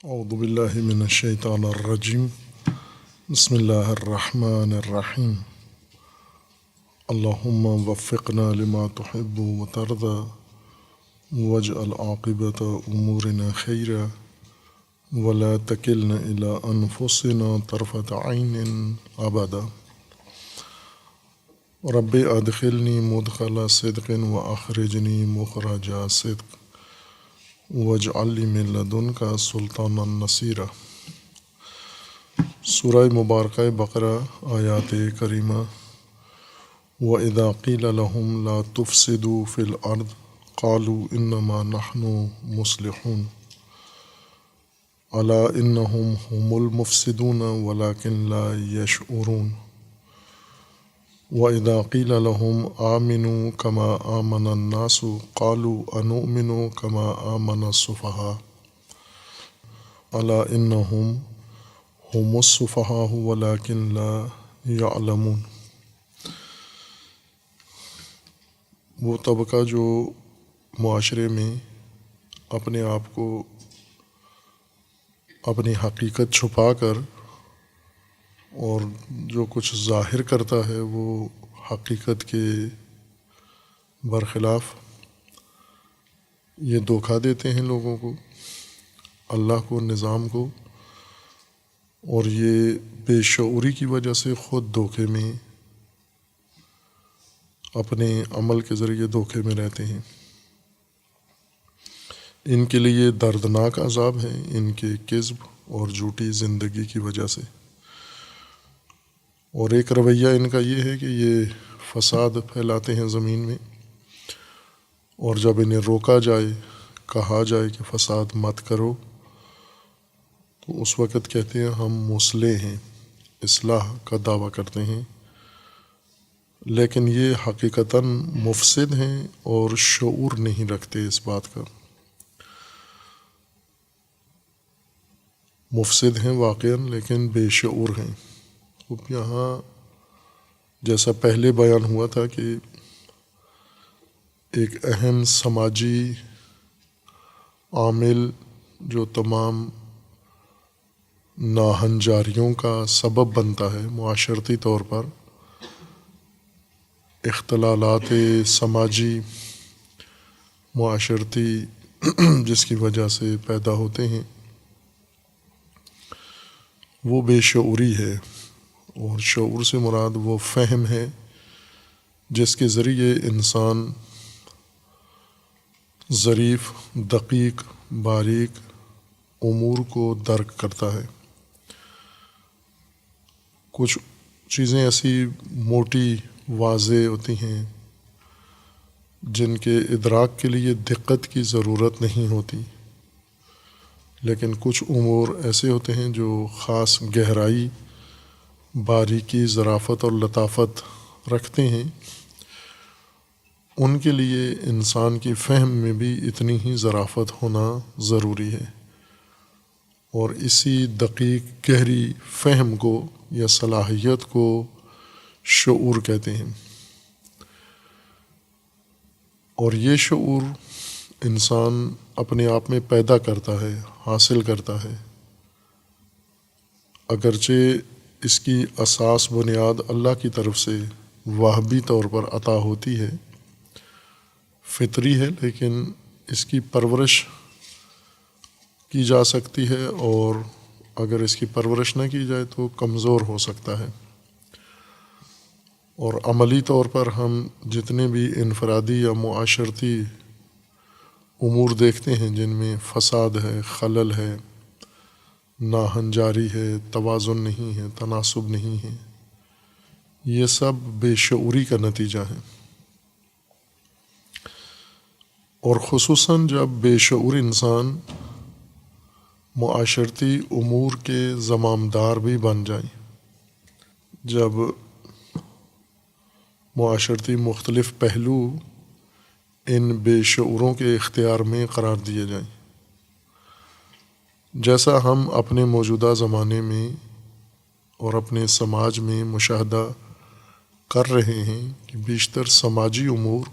اعوذ باللہ من الشیطان الرجیم بسم اللہ الرحمن الرحیم اللہم وفقنا لما تحب وترضى واجعل عاقبۃ امورنا خیرا ولا تکلنا الی انفسنا طرفۃ عین ابدا رب ادخلنی مدخل صدق واخرجنی مخرج صدق واجعل لی من لدنک سلطانا نصیرا۔ سورہ مبارکہ بقرہ آیات کریمہ۔ وَإِذَا قِيلَ لَهُمْ لَا تُفْسِدُوا فِي الْأَرْضِ قَالُوا إِنَّمَا نَحْنُ مُصْلِحُونَ أَلَا إِنَّهُمْ هُمُ الْمُفْسِدُونَ وَلَكِنْ لَا يَشْعُرُونَ وَإِذَا قِيلَ لَهُمْ آمِنُوا كَمَا آمَنَ النَّاسُ قَالُوا أَنُؤْمِنُ كَمَا آمَنَ السُّفَهَاءُ أَلَا إِنَّهُمْ هُمُ السُّفَهَاءُ وَلَكِنْ لَا يَعْلَمُونَ۔ وہ طبقہ جو معاشرے میں اپنے آپ کو اپنی حقیقت چھپا کر اور جو کچھ ظاہر کرتا ہے وہ حقیقت کے برخلاف، یہ دھوکہ دیتے ہیں لوگوں کو، اللہ کو، نظام کو، اور یہ بے شعوری کی وجہ سے خود دھوکے میں، اپنے عمل کے ذریعے دھوکے میں رہتے ہیں۔ ان کے لیے دردناک عذاب ہے ان کے کذب اور جھوٹی زندگی کی وجہ سے۔ اور ایک رویہ ان کا یہ ہے کہ یہ فساد پھیلاتے ہیں زمین میں، اور جب انہیں روکا جائے، کہا جائے کہ فساد مت کرو، تو اس وقت کہتے ہیں ہم مصلح ہیں، اصلاح کا دعویٰ کرتے ہیں، لیکن یہ حقیقتاً مفسد ہیں اور شعور نہیں رکھتے اس بات کا۔ مفسد ہیں واقعاً لیکن بے شعور ہیں۔ اب یہاں جیسا پہلے بیان ہوا تھا کہ ایک اہم سماجی عامل جو تمام ناہنجاریوں کا سبب بنتا ہے معاشرتی طور پر، اختلالات سماجی معاشرتی جس کی وجہ سے پیدا ہوتے ہیں، وہ بے شعوری ہے۔ اور شعور سے مراد وہ فہم ہے جس کے ذریعے انسان ظریف، دقیق، باریک امور کو درک کرتا ہے۔ کچھ چیزیں ایسی موٹی واضح ہوتی ہیں جن کے ادراک کے لیے دقت کی ضرورت نہیں ہوتی، لیکن کچھ امور ایسے ہوتے ہیں جو خاص گہرائی، باریکی، ظرافت اور لطافت رکھتے ہیں، ان کے لیے انسان کی فہم میں بھی اتنی ہی ظرافت ہونا ضروری ہے، اور اسی دقیق گہری فہم کو یا صلاحیت کو شعور کہتے ہیں۔ اور یہ شعور انسان اپنے آپ میں پیدا کرتا ہے، حاصل کرتا ہے، اگرچہ اس کی اساس بنیاد اللہ کی طرف سے وہبی طور پر عطا ہوتی ہے، فطری ہے، لیکن اس کی پرورش کی جا سکتی ہے، اور اگر اس کی پرورش نہ کی جائے تو کمزور ہو سکتا ہے۔ اور عملی طور پر ہم جتنے بھی انفرادی یا معاشرتی امور دیکھتے ہیں جن میں فساد ہے، خلل ہے، ناہنجاری ہے، توازن نہیں ہے، تناسب نہیں ہے، یہ سب بے شعوری کا نتیجہ ہے۔ اور خصوصاً جب بے شعور انسان معاشرتی امور کے زمامدار بھی بن جائے، جب معاشرتی مختلف پہلو ان بے شعوروں کے اختیار میں قرار دیے جائیں، جیسا ہم اپنے موجودہ زمانے میں اور اپنے سماج میں مشاہدہ کر رہے ہیں کہ بیشتر سماجی امور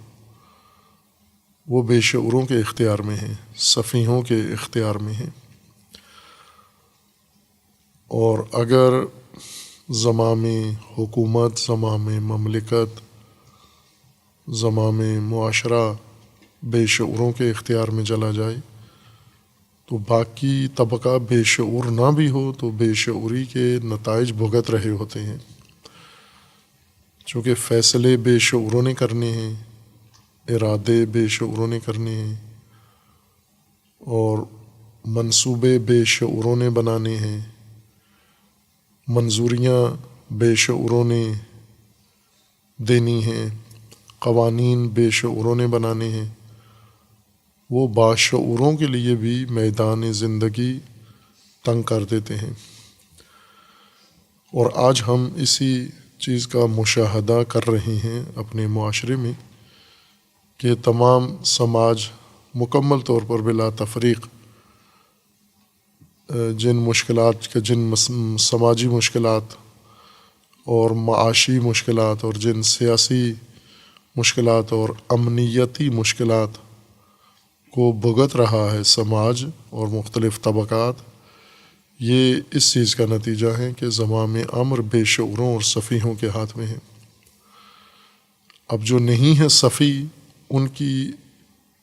وہ بے شعوروں کے اختیار میں ہیں، سفیہوں کے اختیار میں ہیں۔ اور اگر زمام حکومت، زمام مملکت، زمام معاشرہ بے شعوروں کے اختیار میں چلا جائے تو باقی طبقہ بے شعور نہ بھی ہو تو بے شعوری کے نتائج بھگت رہے ہوتے ہیں، چونکہ فیصلے بے شعوروں نے کرنے ہیں، ارادے بے شعوروں نے کرنے ہیں، اور منصوبے بے شعوروں نے بنانے ہیں، منظوریاں بے شعوروں نے دینی ہیں، قوانین بے شعوروں نے بنانے ہیں، وہ باشعوروں کے لیے بھی میدان زندگی تنگ کر دیتے ہیں۔ اور آج ہم اسی چیز کا مشاہدہ کر رہے ہیں اپنے معاشرے میں کہ تمام سماج مکمل طور پر بلا تفریق جن مشکلات کے سماجی مشکلات اور معاشی مشکلات اور جن سیاسی مشکلات اور امنیتی مشکلات کو بھگت رہا ہے سماج اور مختلف طبقات، یہ اس چیز کا نتیجہ ہے کہ زمام امر بے شعوروں اور سفیہوں کے ہاتھ میں ہے۔ اب جو نہیں ہے سفیہ، ان کی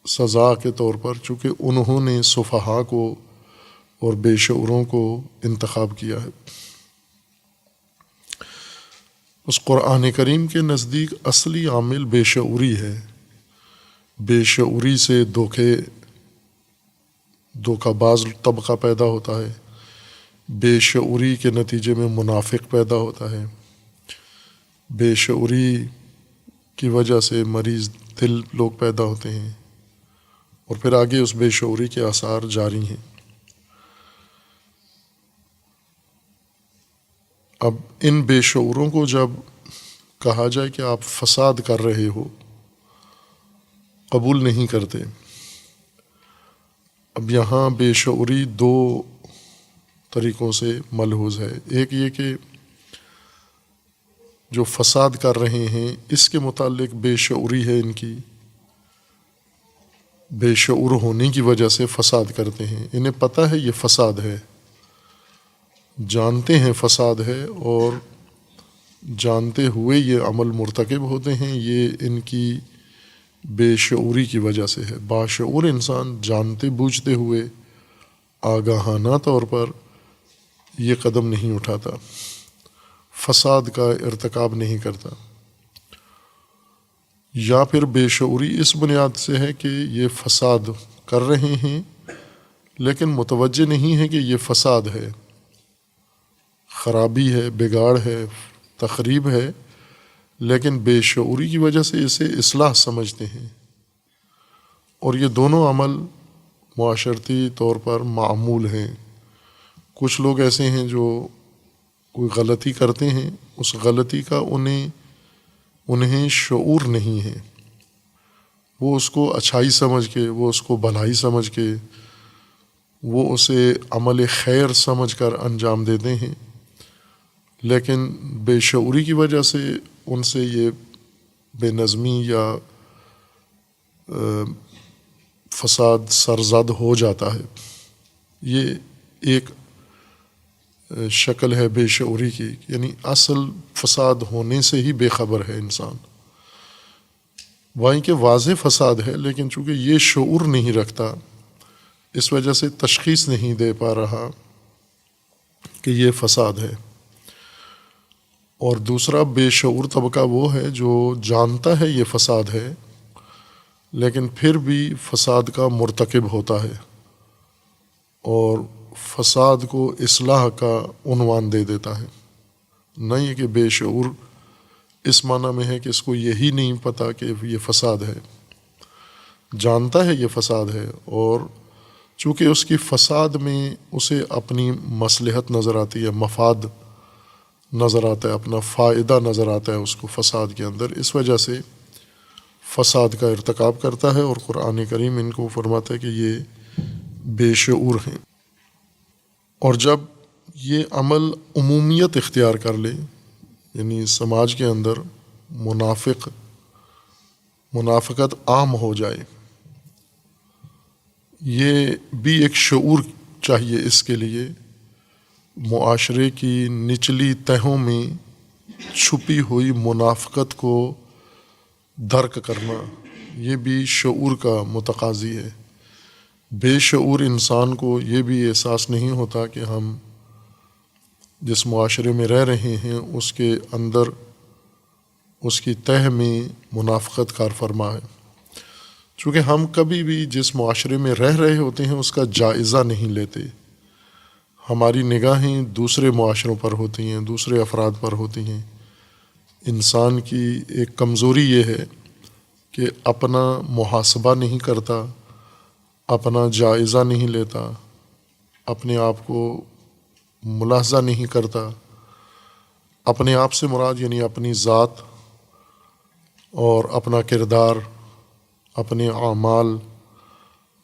سزا کے طور پر چونکہ انہوں نے سفہاء کو اور بے شعوروں کو انتخاب کیا ہے، اس قرآن کریم کے نزدیک اصلی عامل بے شعوری ہے۔ بے شعوری سے دھوکہ باز طبقہ پیدا ہوتا ہے، بے شعوری کے نتیجے میں منافق پیدا ہوتا ہے، بے شعوری کی وجہ سے مریض دل لوگ پیدا ہوتے ہیں، اور پھر آگے اس بے شعوری کے آثار جاری ہیں۔ اب ان بے شعوروں کو جب کہا جائے کہ آپ فساد کر رہے ہو، قبول نہیں کرتے۔ اب یہاں بے شعوری دو طریقوں سے ملحوظ ہے۔ ایک یہ کہ جو فساد کر رہے ہیں اس کے متعلق بے شعوری ہے، ان کی بے شعور ہونے کی وجہ سے فساد کرتے ہیں، انہیں پتہ ہے یہ فساد ہے، جانتے ہیں فساد ہے، اور جانتے ہوئے یہ عمل مرتکب ہوتے ہیں، یہ ان کی بے شعوری کی وجہ سے ہے۔ باشعور انسان جانتے بوجھتے ہوئے آگاہانہ طور پر یہ قدم نہیں اٹھاتا، فساد کا ارتکاب نہیں کرتا، یا پھر بے شعوری اس بنیاد سے ہے کہ یہ فساد کر رہے ہیں لیکن متوجہ نہیں ہے کہ یہ فساد ہے، خرابی ہے، بگاڑ ہے، تخریب ہے، لیکن بے شعوری کی وجہ سے اسے اصلاح سمجھتے ہیں۔ اور یہ دونوں عمل معاشرتی طور پر معمول ہیں۔ کچھ لوگ ایسے ہیں جو کوئی غلطی کرتے ہیں، اس غلطی کا انہیں شعور نہیں ہے، وہ اس کو اچھائی سمجھ کے، وہ اس کو بھلائی سمجھ کے، وہ اسے عمل خیر سمجھ کر انجام دیتے ہیں، لیکن بے شعوری کی وجہ سے ان سے یہ بے نظمی یا فساد سرزد ہو جاتا ہے۔ یہ ایک شکل ہے بے شعوری کی، یعنی اصل فساد ہونے سے ہی بے خبر ہے انسان، وہیں کہ واضح فساد ہے لیکن چونکہ یہ شعور نہیں رکھتا، اس وجہ سے تشخیص نہیں دے پا رہا کہ یہ فساد ہے۔ اور دوسرا بے شعور طبقہ وہ ہے جو جانتا ہے یہ فساد ہے لیکن پھر بھی فساد کا مرتکب ہوتا ہے اور فساد کو اصلاح کا عنوان دے دیتا ہے۔ نہ یہ کہ بے شعور اس معنی میں ہے کہ اس کو یہی نہیں پتہ کہ یہ فساد ہے، جانتا ہے یہ فساد ہے، اور چونکہ اس کی فساد میں اسے اپنی مصلحت نظر آتی ہے، مفاد نظر آتا ہے، اپنا فائدہ نظر آتا ہے اس کو فساد کے اندر، اس وجہ سے فساد کا ارتکاب کرتا ہے، اور قرآن کریم ان کو فرماتا ہے کہ یہ بے شعور ہیں۔ اور جب یہ عمل عمومیت اختیار کر لے، یعنی سماج کے اندر منافقت عام ہو جائے، یہ بھی ایک شعور چاہیے اس کے لیے، معاشرے کی نچلی تہوں میں چھپی ہوئی منافقت کو درک کرنا، یہ بھی شعور کا متقاضی ہے۔ بے شعور انسان کو یہ بھی احساس نہیں ہوتا کہ ہم جس معاشرے میں رہ رہے ہیں اس کے اندر اس کی تہ میں منافقت کار فرما ہے، چونکہ ہم کبھی بھی جس معاشرے میں رہ رہے ہوتے ہیں اس کا جائزہ نہیں لیتے۔ ہماری نگاہیں دوسرے معاشروں پر ہوتی ہیں، دوسرے افراد پر ہوتی ہیں۔ انسان کی ایک کمزوری یہ ہے کہ اپنا محاسبہ نہیں کرتا، اپنا جائزہ نہیں لیتا، اپنے آپ کو ملاحظہ نہیں کرتا۔ اپنے آپ سے مراد یعنی اپنی ذات اور اپنا کردار، اپنے اعمال،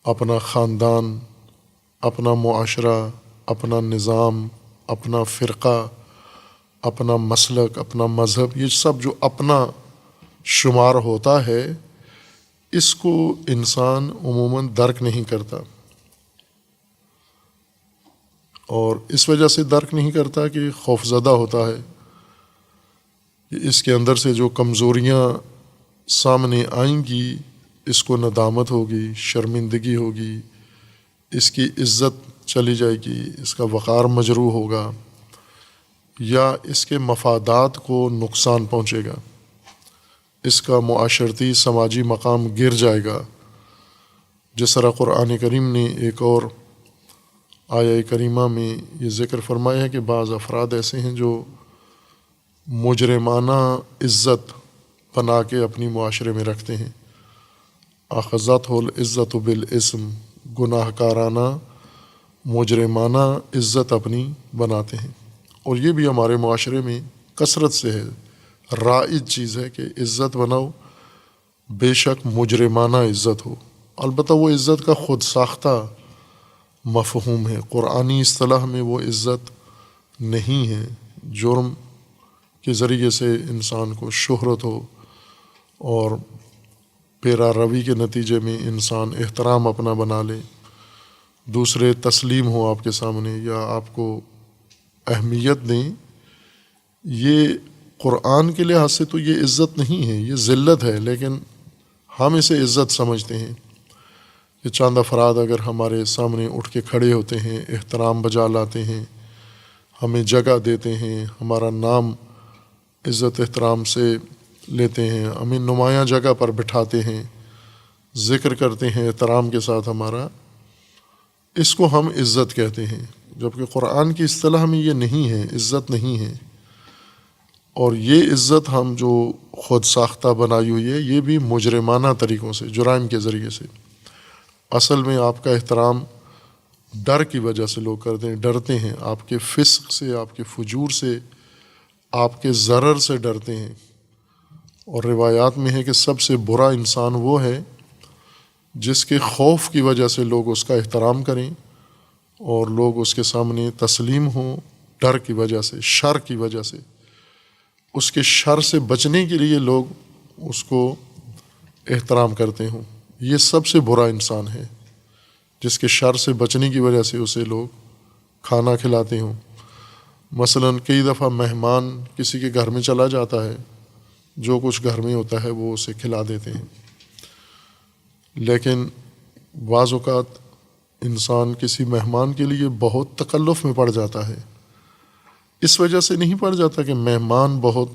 اپنا خاندان، اپنا معاشرہ، اپنا نظام، اپنا فرقہ، اپنا مسلک، اپنا مذہب، یہ سب جو اپنا شمار ہوتا ہے اس کو انسان عموماً درک نہیں کرتا، اور اس وجہ سے درک نہیں کرتا کہ خوفزدہ ہوتا ہے کہ اس کے اندر سے جو کمزوریاں سامنے آئیں گی اس کو ندامت ہوگی، شرمندگی ہوگی، اس کی عزت چلی جائے گی، اس کا وقار مجروح ہوگا، یا اس کے مفادات کو نقصان پہنچے گا، اس کا معاشرتی سماجی مقام گر جائے گا۔ جس طرح قرآن کریم نے ایک اور آیہ کریمہ میں یہ ذکر فرمایا ہے کہ بعض افراد ایسے ہیں جو مجرمانہ عزت بنا کے اپنی معاشرے میں رکھتے ہیں۔ اخذتہ العزت بالاسم، گناہ کارانہ مجرمانہ عزت اپنی بناتے ہیں، اور یہ بھی ہمارے معاشرے میں کثرت سے ہے، رائج چیز ہے کہ عزت بناؤ بے شک مجرمانہ عزت ہو۔ البتہ وہ عزت کا خود ساختہ مفہوم ہے، قرآنی اصطلاح میں وہ عزت نہیں ہے۔ جرم کے ذریعے سے انسان کو شہرت ہو اور پیرا روی کے نتیجے میں انسان احترام اپنا بنا لے، دوسرے تسلیم ہو آپ کے سامنے یا آپ کو اہمیت دیں، یہ قرآن کے لحاظ سے تو یہ عزت نہیں ہے، یہ ذلت ہے، لیکن ہم اسے عزت سمجھتے ہیں کہ چند افراد اگر ہمارے سامنے اٹھ کے کھڑے ہوتے ہیں، احترام بجا لاتے ہیں، ہمیں جگہ دیتے ہیں، ہمارا نام عزت احترام سے لیتے ہیں، ہمیں نمایاں جگہ پر بٹھاتے ہیں، ذکر کرتے ہیں احترام کے ساتھ ہمارا، اس کو ہم عزت کہتے ہیں، جبکہ قرآن کی اصطلاح میں یہ نہیں ہے، عزت نہیں ہے۔ اور یہ عزت ہم جو خود ساختہ بنائی ہوئی ہے یہ بھی مجرمانہ طریقوں سے، جرائم کے ذریعے سے۔ اصل میں آپ کا احترام ڈر کی وجہ سے لوگ کرتے ہیں، ڈرتے ہیں آپ کے فسق سے، آپ کے فجور سے، آپ کے ضرر سے ڈرتے ہیں۔ اور روایات میں ہے کہ سب سے برا انسان وہ ہے جس کے خوف کی وجہ سے لوگ اس کا احترام کریں اور لوگ اس کے سامنے تسلیم ہوں، ڈر کی وجہ سے، شر کی وجہ سے، اس کے شر سے بچنے کے لیے لوگ اس کو احترام کرتے ہوں۔ یہ سب سے برا انسان ہے جس کے شر سے بچنے کی وجہ سے اسے لوگ کھانا کھلاتے ہوں۔ مثلاً کئی دفعہ مہمان کسی کے گھر میں چلا جاتا ہے، جو کچھ گھر میں ہوتا ہے وہ اسے کھلا دیتے ہیں، لیکن بعض اوقات انسان کسی مہمان کے لیے بہت تکلف میں پڑ جاتا ہے۔ اس وجہ سے نہیں پڑ جاتا کہ مہمان بہت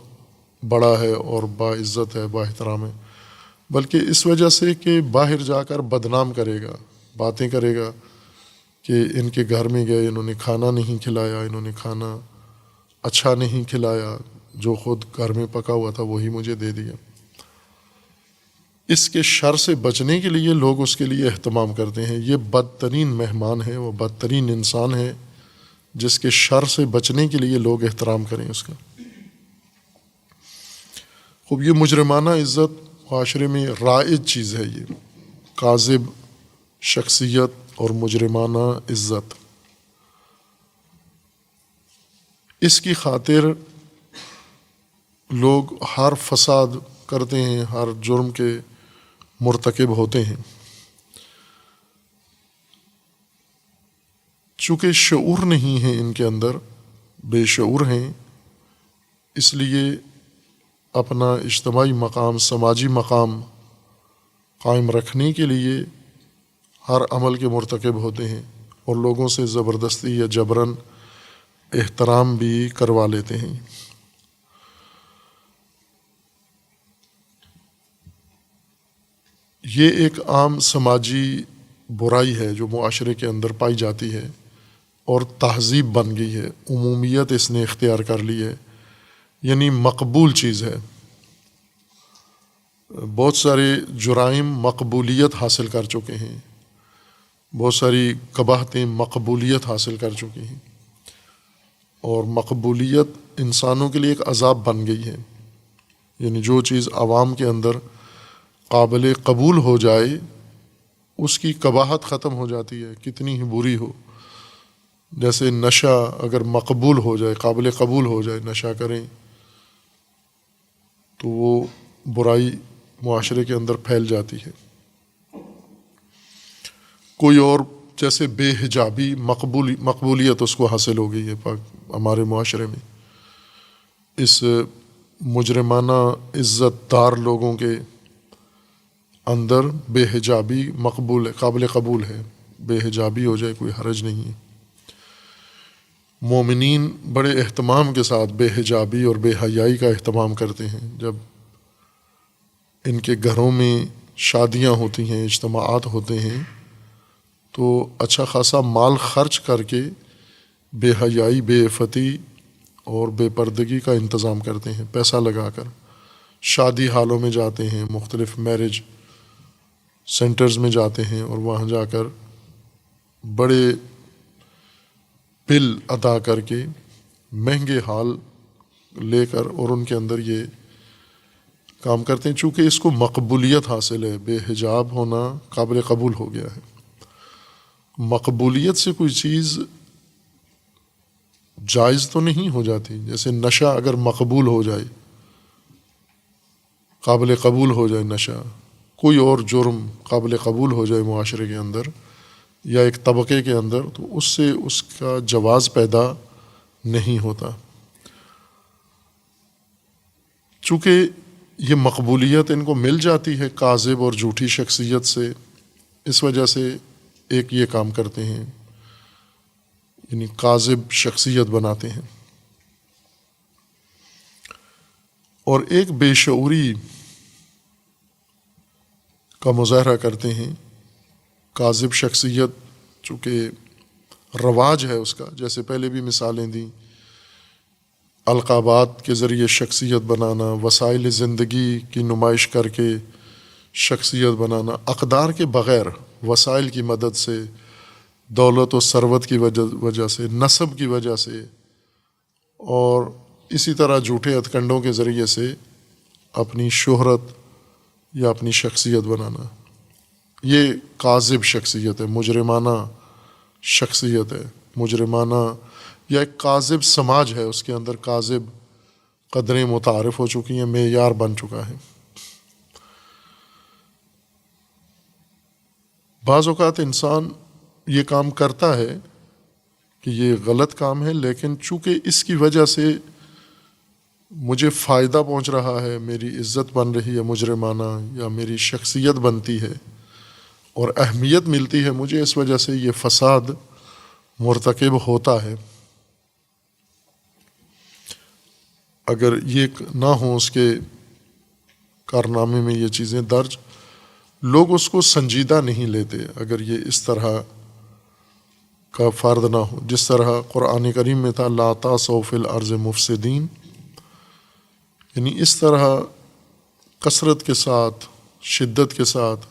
بڑا ہے اور باعزت ہے، با احترام ہے، بلکہ اس وجہ سے کہ باہر جا کر بدنام کرے گا، باتیں کرے گا کہ ان کے گھر میں گئے، انہوں نے کھانا نہیں کھلایا، انہوں نے کھانا اچھا نہیں کھلایا، جو خود گھر میں پکا ہوا تھا وہی مجھے دے دیا۔ اس کے شر سے بچنے کے لیے لوگ اس کے لیے اہتمام کرتے ہیں۔ یہ بدترین مہمان ہے، وہ بدترین انسان ہے جس کے شر سے بچنے کے لیے لوگ احترام کریں اس کا۔ خوب یہ مجرمانہ عزت معاشرے میں رائج چیز ہے، یہ کاذب شخصیت اور مجرمانہ عزت۔ اس کی خاطر لوگ ہر فساد کرتے ہیں، ہر جرم کے مرتکب ہوتے ہیں۔ چونکہ شعور نہیں ہے ان کے اندر، بے شعور ہیں، اس لیے اپنا اجتماعی مقام، سماجی مقام قائم رکھنے کے لیے ہر عمل کے مرتکب ہوتے ہیں اور لوگوں سے زبردستی یا جبراً احترام بھی کروا لیتے ہیں۔ یہ ایک عام سماجی برائی ہے جو معاشرے کے اندر پائی جاتی ہے اور تہذیب بن گئی ہے، عمومیت اس نے اختیار کر لی ہے، یعنی مقبول چیز ہے۔ بہت سارے جرائم مقبولیت حاصل کر چکے ہیں، بہت ساری قباحتیں مقبولیت حاصل کر چکی ہیں، اور مقبولیت انسانوں کے لیے ایک عذاب بن گئی ہے۔ یعنی جو چیز عوام کے اندر قابل قبول ہو جائے اس کی قباحت ختم ہو جاتی ہے، کتنی ہی بری ہو۔ جیسے نشہ اگر مقبول ہو جائے، قابل قبول ہو جائے، نشہ کریں تو وہ برائی معاشرے کے اندر پھیل جاتی ہے۔ کوئی اور جیسے بے حجابی مقبولیت اس کو حاصل ہو گئی ہے ہمارے معاشرے میں، اس مجرمانہ عزت دار لوگوں کے اندر بے حجابی مقبول ہے، قابل قبول ہے، بے حجابی ہو جائے کوئی حرج نہیں ہے۔ مومنین بڑے اہتمام کے ساتھ بے حجابی اور بے حیائی کا اہتمام کرتے ہیں۔ جب ان کے گھروں میں شادیاں ہوتی ہیں، اجتماعات ہوتے ہیں، تو اچھا خاصا مال خرچ کر کے بے حیائی، بے عفتی اور بے پردگی کا انتظام کرتے ہیں، پیسہ لگا کر شادی ہالوں میں جاتے ہیں، مختلف میرج سینٹرز میں جاتے ہیں اور وہاں جا کر بڑے بل ادا کر کے مہنگے ہال لے کر اور ان کے اندر یہ کام کرتے ہیں، چونکہ اس کو مقبولیت حاصل ہے، بے حجاب ہونا قابل قبول ہو گیا ہے۔ مقبولیت سے کوئی چیز جائز تو نہیں ہو جاتی، جیسے نشہ اگر مقبول ہو جائے، قابل قبول ہو جائے نشہ، کوئی اور جرم قابل قبول ہو جائے معاشرے کے اندر یا ایک طبقے کے اندر، تو اس سے اس کا جواز پیدا نہیں ہوتا۔ چونکہ یہ مقبولیت ان کو مل جاتی ہے کاذب اور جھوٹی شخصیت سے، اس وجہ سے ایک یہ کام کرتے ہیں، یعنی کاذب شخصیت بناتے ہیں، اور ایک بے شعوری کا مظاہرہ کرتے ہیں۔ کاذب شخصیت چونکہ رواج ہے اس کا، جیسے پہلے بھی مثالیں دیں، القابات کے ذریعے شخصیت بنانا، وسائل زندگی کی نمائش کر کے شخصیت بنانا، اقدار کے بغیر وسائل کی مدد سے، دولت و ثروت کی وجہ سے، نسب کی وجہ سے، اور اسی طرح جھوٹے ہتھ کنڈوں کے ذریعے سے اپنی شہرت یا اپنی شخصیت بنانا، یہ کاذب شخصیت ہے، مجرمانہ شخصیت ہے، مجرمانہ یا ایک کاذب سماج ہے، اس کے اندر کاذب قدریں متعارف ہو چکی ہیں، معیار بن چکا ہے۔ بعض اوقات انسان یہ کام کرتا ہے کہ یہ غلط کام ہے، لیکن چونکہ اس کی وجہ سے مجھے فائدہ پہنچ رہا ہے، میری عزت بن رہی ہے مجرمانہ، یا میری شخصیت بنتی ہے اور اہمیت ملتی ہے مجھے، اس وجہ سے یہ فساد مرتکب ہوتا ہے۔ اگر یہ نہ ہو اس کے کارنامے میں یہ چیزیں درج، لوگ اس کو سنجیدہ نہیں لیتے اگر یہ اس طرح کا فرد نہ ہو، جس طرح قرآن کریم میں تھا لا تعثوا فی الارض مفسدین، یعنی اس طرح کثرت کے ساتھ، شدت کے ساتھ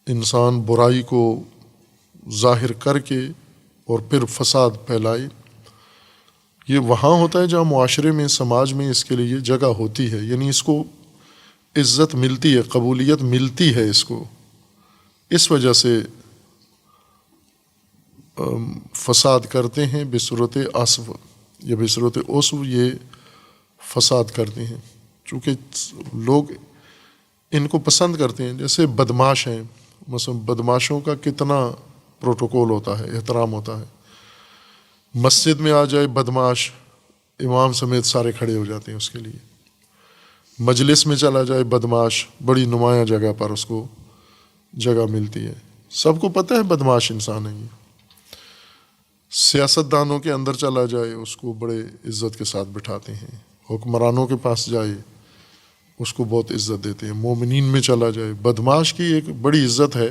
انسان برائی کو ظاہر کر کے اور پھر فساد پھیلائے، یہ وہاں ہوتا ہے جہاں معاشرے میں، سماج میں اس کے لیے جگہ ہوتی ہے، یعنی اس کو عزت ملتی ہے، قبولیت ملتی ہے اس کو، اس وجہ سے فساد کرتے ہیں بصورت عصو یا بصورت عصو، یہ فساد کرتے ہیں چونکہ لوگ ان کو پسند کرتے ہیں۔ جیسے بدماش ہیں، مثلا بدماشوں کا کتنا پروٹوکول ہوتا ہے، احترام ہوتا ہے۔ مسجد میں آ جائے بدماش، امام سمیت سارے کھڑے ہو جاتے ہیں اس کے لیے۔ مجلس میں چلا جائے بدماش، بڑی نمایاں جگہ پر اس کو جگہ ملتی ہے، سب کو پتہ ہے بدماش انسان ہے یہ۔ سیاست دانوں کے اندر چلا جائے اس کو بڑے عزت کے ساتھ بٹھاتے ہیں، حکمرانوں کے پاس جائے اس کو بہت عزت دیتے ہیں، مومنین میں چلا جائے۔ بدماش کی ایک بڑی عزت ہے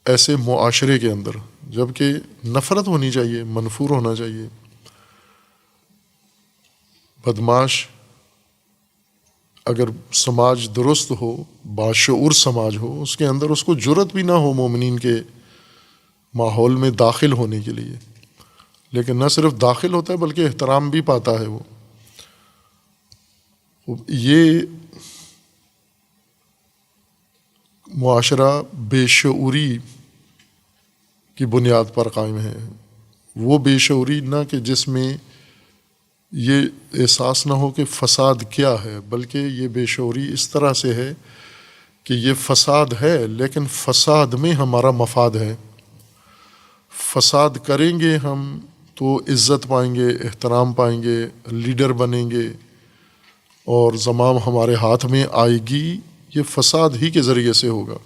ایسے معاشرے کے اندر، جبکہ نفرت ہونی چاہیے، منفور ہونا چاہیے۔ بدماش اگر سماج درست ہو، باشعور سماج ہو، اس کے اندر اس کو جرأت بھی نہ ہو مومنین کے ماحول میں داخل ہونے کے لیے، لیکن نہ صرف داخل ہوتا ہے بلکہ احترام بھی پاتا ہے وہ۔ یہ معاشرہ بے شعوری کی بنیاد پر قائم ہے، وہ بے شعوری نہ کہ جس میں یہ احساس نہ ہو کہ فساد کیا ہے، بلکہ یہ بے شعوری اس طرح سے ہے کہ یہ فساد ہے لیکن فساد میں ہمارا مفاد ہے۔ فساد کریں گے ہم تو عزت پائیں گے، احترام پائیں گے، لیڈر بنیں گے اور زمام ہمارے ہاتھ میں آئے گی، یہ فساد ہی کے ذریعے سے ہوگا۔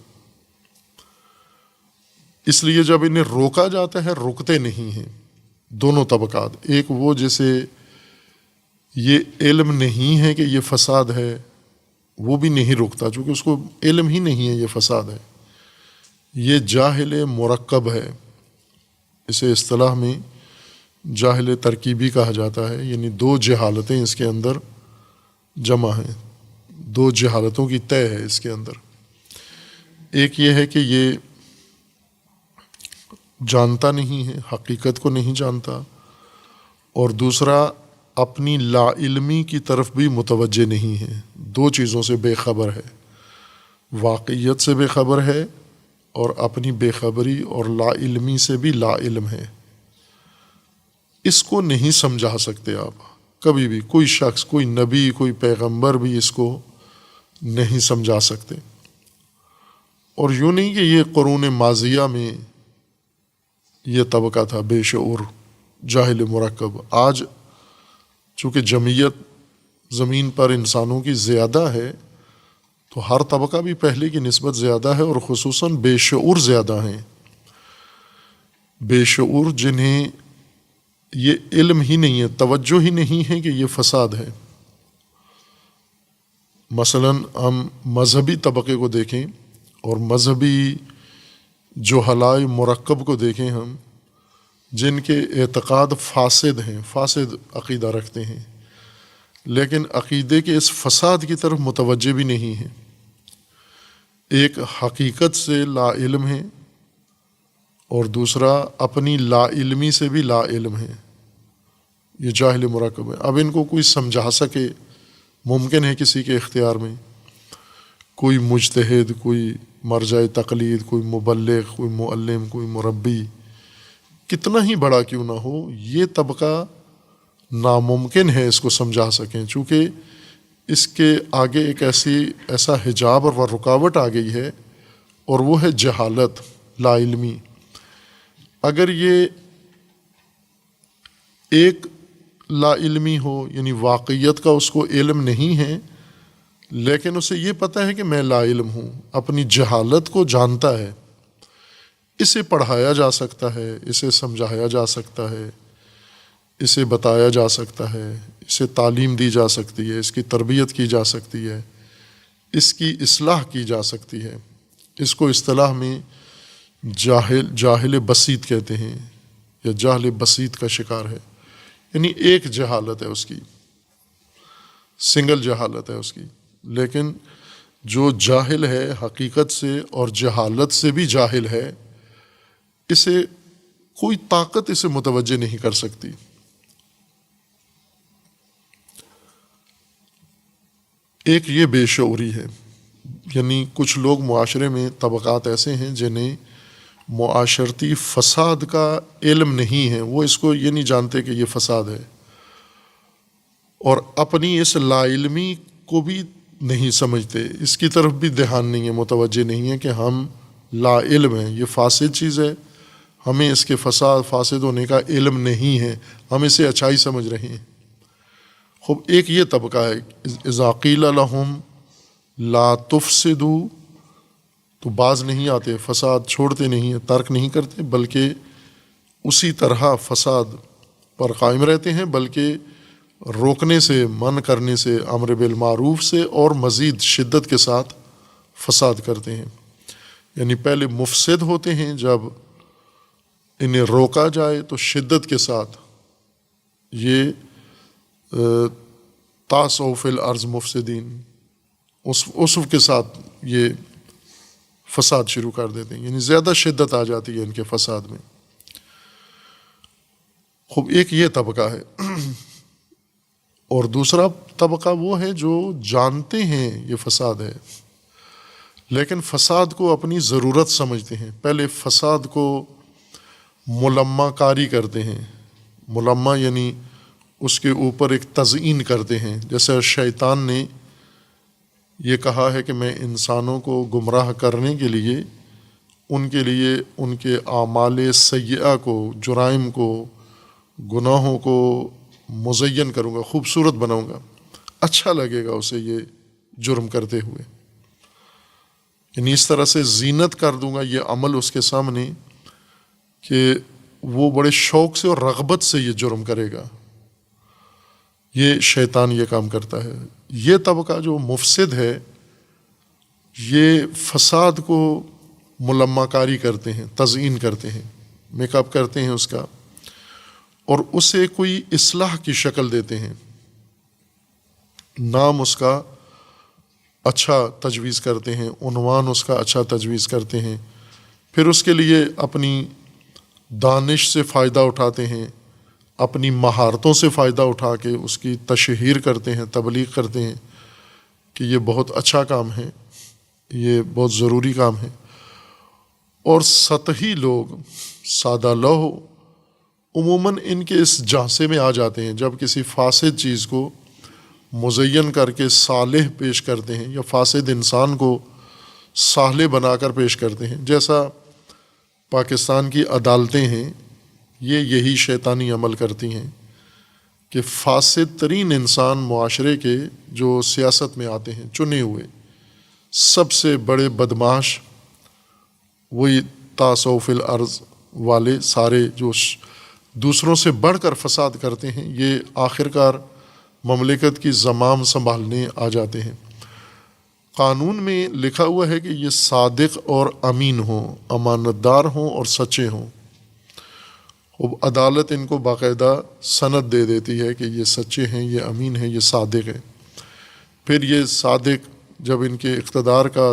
اس لیے جب انہیں روکا جاتا ہے، رکتے نہیں ہیں دونوں طبقات۔ ایک وہ جسے یہ علم نہیں ہے کہ یہ فساد ہے، وہ بھی نہیں رکتا چونکہ اس کو علم ہی نہیں ہے یہ فساد ہے۔ یہ جاہل مرکب ہے، اسے اصطلاح میں جاہل ترکیبی کہا جاتا ہے، یعنی دو جہالتیں اس کے اندر جمع ہیں، دو جہالتوں کی طے ہے اس کے اندر۔ ایک یہ ہے کہ یہ جانتا نہیں ہے، حقیقت کو نہیں جانتا، اور دوسرا اپنی لا علمی کی طرف بھی متوجہ نہیں ہے، دو چیزوں سے بے خبر ہے، واقعیت سے بے خبر ہے اور اپنی بے خبری اور لا علمی سے بھی لا علم ہے۔ اس کو نہیں سمجھا سکتے آپ کبھی بھی، کوئی شخص، کوئی نبی، کوئی پیغمبر بھی اس کو نہیں سمجھا سکتے۔ اور یوں نہیں کہ یہ قرون ماضیہ میں یہ طبقہ تھا بے شعور جاہل مرکب، آج چونکہ جمعیت زمین پر انسانوں کی زیادہ ہے تو ہر طبقہ بھی پہلے کی نسبت زیادہ ہے، اور خصوصاً بے شعور زیادہ ہیں۔ بے شعور جنہیں یہ علم ہی نہیں ہے، توجہ ہی نہیں ہے کہ یہ فساد ہے۔ مثلاً ہم مذہبی طبقے کو دیکھیں اور مذہبی جہلاء مرکب کو دیکھیں ہم، جن کے اعتقاد فاسد ہیں، فاسد عقیدہ رکھتے ہیں، لیکن عقیدے کے اس فساد کی طرف متوجہ بھی نہیں ہیں۔ ایک حقیقت سے لا علم ہے اور دوسرا اپنی لا علمی سے بھی لا علم ہے، یہ جاہل مرکب ہے۔ اب ان کو کوئی سمجھا سکے ممکن ہے کسی کے اختیار میں، کوئی مجتہد، کوئی مرجع تقلید، کوئی مبلغ، کوئی معلم، کوئی مربی، کتنا ہی بڑا کیوں نہ ہو، یہ طبقہ ناممکن ہے اس کو سمجھا سکیں، چونکہ اس کے آگے ایک ایسا حجاب اور رکاوٹ آ گئی ہے، اور وہ ہے جہالت، لا علمی۔ اگر یہ ایک لا علمی ہو، یعنی واقعیت کا اس کو علم نہیں ہے، لیکن اسے یہ پتہ ہے کہ میں لا علم ہوں، اپنی جہالت کو جانتا ہے، اسے پڑھایا جا سکتا ہے، اسے سمجھایا جا سکتا ہے، اسے بتایا جا سکتا ہے، اسے تعلیم دی جا سکتی ہے، اس کی تربیت کی جا سکتی ہے، اس کی اصلاح کی جا سکتی ہے۔ اس کو اصطلاح میں جاہل بسیط کہتے ہیں، یا جاہل بسیط کا شکار ہے، یعنی ایک جہالت ہے اس کی، سنگل جہالت ہے اس کی۔ لیکن جو جاہل ہے حقیقت سے اور جہالت سے بھی جاہل ہے، اسے کوئی طاقت اسے متوجہ نہیں کر سکتی۔ ایک یہ بے شعوری ہے، یعنی کچھ لوگ معاشرے میں طبقات ایسے ہیں جنہیں معاشرتی فساد کا علم نہیں ہے، وہ اس کو یہ نہیں جانتے کہ یہ فساد ہے، اور اپنی اس لا علمی کو بھی نہیں سمجھتے، اس کی طرف بھی دھیان نہیں ہے، متوجہ نہیں ہے کہ ہم لا علم ہیں، یہ فاسد چیز ہے، ہمیں اس کے فاسد ہونے کا علم نہیں ہے، ہم اسے اچھائی سمجھ رہے ہیں۔ خوب ایک یہ طبقہ ہے، اذا قیل لہم لا تفسدوا، تو باز نہیں آتے، فساد چھوڑتے نہیں ہیں، ترک نہیں کرتے، بلکہ اسی طرح فساد پر قائم رہتے ہیں، بلکہ روکنے سے، منع کرنے سے، امر بالمعروف سے، اور مزید شدت کے ساتھ فساد کرتے ہیں۔ یعنی پہلے مفسد ہوتے ہیں، جب انہیں روکا جائے تو شدت کے ساتھ یہ تاسو فی الارض مفسدین، اس کے ساتھ یہ فساد شروع کر دیتے ہیں، یعنی زیادہ شدت آ جاتی ہے ان کے فساد میں۔ خوب ایک یہ طبقہ ہے، اور دوسرا طبقہ وہ ہے جو جانتے ہیں یہ فساد ہے، لیکن فساد کو اپنی ضرورت سمجھتے ہیں، پہلے فساد کو ملمہ کاری کرتے ہیں۔ ملمہ یعنی اس کے اوپر ایک تزئین کرتے ہیں، جیسے شیطان نے یہ کہا ہے کہ میں انسانوں کو گمراہ کرنے کے لیے ان کے اعمال سیئہ کو، جرائم کو، گناہوں کو مزین کروں گا، خوبصورت بناؤں گا، اچھا لگے گا اسے یہ جرم کرتے ہوئے، یعنی اس طرح سے زینت کر دوں گا یہ عمل اس کے سامنے کہ وہ بڑے شوق سے اور رغبت سے یہ جرم کرے گا۔ یہ شیطان یہ کام کرتا ہے۔ یہ طبقہ جو مفسد ہے، یہ فساد کو ملمہ کاری کرتے ہیں، تزئین کرتے ہیں، میک اپ کرتے ہیں اس کا، اور اسے کوئی اصلاح کی شکل دیتے ہیں، نام اس کا اچھا تجویز کرتے ہیں، عنوان اس کا اچھا تجویز کرتے ہیں، پھر اس کے لیے اپنی دانش سے فائدہ اٹھاتے ہیں، اپنی مہارتوں سے فائدہ اٹھا کے اس کی تشہیر کرتے ہیں، تبلیغ کرتے ہیں کہ یہ بہت اچھا کام ہے، یہ بہت ضروری کام ہے۔ اور سطحی لوگ، سادہ لوح، عموماً ان کے اس جھانسے میں آ جاتے ہیں، جب کسی فاسد چیز کو مزین کر کے صالح پیش کرتے ہیں، یا فاسد انسان کو صالح بنا کر پیش کرتے ہیں، جیسا پاکستان کی عدالتیں ہیں، یہی شیطانی عمل کرتی ہیں کہ فاسد ترین انسان معاشرے کے جو سیاست میں آتے ہیں، چنے ہوئے سب سے بڑے بدماش، وہی تاسو فی الارض والے، سارے جو دوسروں سے بڑھ کر فساد کرتے ہیں، یہ آخرکار مملکت کی زمام سنبھالنے آ جاتے ہیں۔ قانون میں لکھا ہوا ہے کہ یہ صادق اور امین ہوں، امانت دار ہوں اور سچے ہوں۔ اب عدالت ان کو باقاعدہ سند دے دیتی ہے کہ یہ سچے ہیں، یہ امین ہیں، یہ صادق ہیں۔ پھر یہ صادق جب ان کے اقتدار کا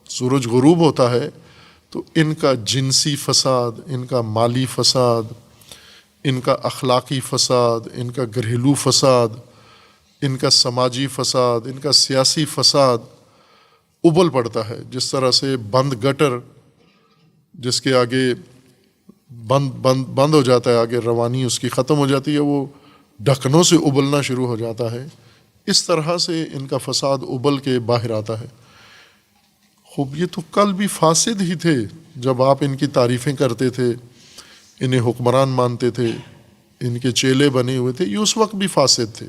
سورج غروب ہوتا ہے تو ان کا جنسی فساد، ان کا مالی فساد، ان کا اخلاقی فساد، ان کا گھریلو فساد، ان کا سماجی فساد، ان کا سیاسی فساد ابل پڑتا ہے۔ جس طرح سے بند گٹر جس کے آگے بند ہو جاتا ہے، آگے روانی اس کی ختم ہو جاتی ہے، وہ ڈھکنوں سے ابلنا شروع ہو جاتا ہے، اس طرح سے ان کا فساد ابل کے باہر آتا ہے۔ خوب یہ تو کل بھی فاسد ہی تھے، جب آپ ان کی تعریفیں کرتے تھے، انہیں حکمران مانتے تھے، ان کے چیلے بنے ہوئے تھے، یہ اس وقت بھی فاسد تھے،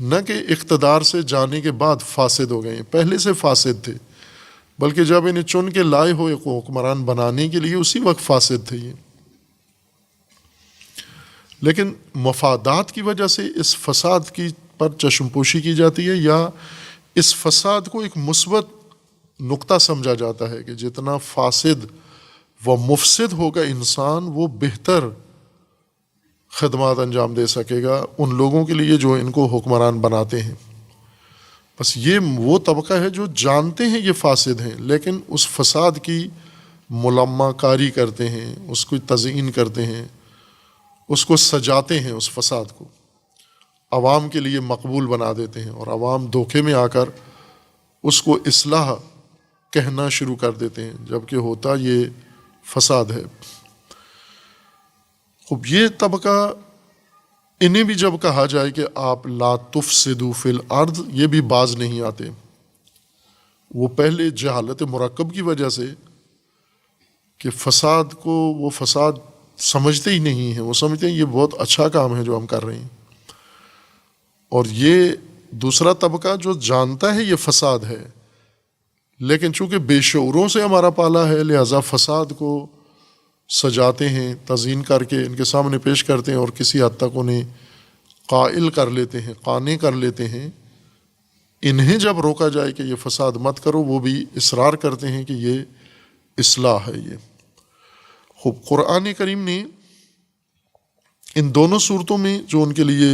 نہ کہ اقتدار سے جانے کے بعد فاسد ہو گئے ہیں، پہلے سے فاسد تھے، بلکہ جب انہیں چن کے لائے ہوئے حکمران بنانے کے لیے اسی وقت فاسد تھے یہ۔ لیکن مفادات کی وجہ سے اس فساد کی پر چشم پوشی کی جاتی ہے، یا اس فساد کو ایک مثبت نقطہ سمجھا جاتا ہے کہ جتنا فاسد و مفسد ہوگا انسان، وہ بہتر خدمات انجام دے سکے گا ان لوگوں کے لیے جو ان کو حکمران بناتے ہیں۔ بس یہ وہ طبقہ ہے جو جانتے ہیں یہ فاسد ہیں، لیکن اس فساد کی ملمہ کاری کرتے ہیں، اس کو تزئین کرتے ہیں، اس کو سجاتے ہیں، اس فساد کو عوام کے لیے مقبول بنا دیتے ہیں، اور عوام دھوکے میں آ کر اس کو اصلاح کہنا شروع کر دیتے ہیں، جبکہ ہوتا یہ فساد ہے۔ خوب یہ طبقہ، انہیں بھی جب کہا جائے کہ آپ لا تفسدوا فی الارض، یہ بھی باز نہیں آتے۔ وہ پہلے جہالت مرکب کی وجہ سے کہ فساد کو وہ فساد سمجھتے ہی نہیں ہیں، وہ سمجھتے ہیں یہ بہت اچھا کام ہے جو ہم کر رہے ہیں، اور یہ دوسرا طبقہ جو جانتا ہے یہ فساد ہے، لیکن چونکہ بے شعوروں سے ہمارا پالا ہے لہٰذا فساد کو سجاتے ہیں، تزئین کر کے ان کے سامنے پیش کرتے ہیں اور کسی حد تک انہیں قائل کر لیتے ہیں، قانع کر لیتے ہیں۔ انہیں جب روکا جائے کہ یہ فساد مت کرو، وہ بھی اصرار کرتے ہیں کہ یہ اصلاح ہے۔ یہ خوب قرآن کریم نے ان دونوں صورتوں میں جو ان کے لیے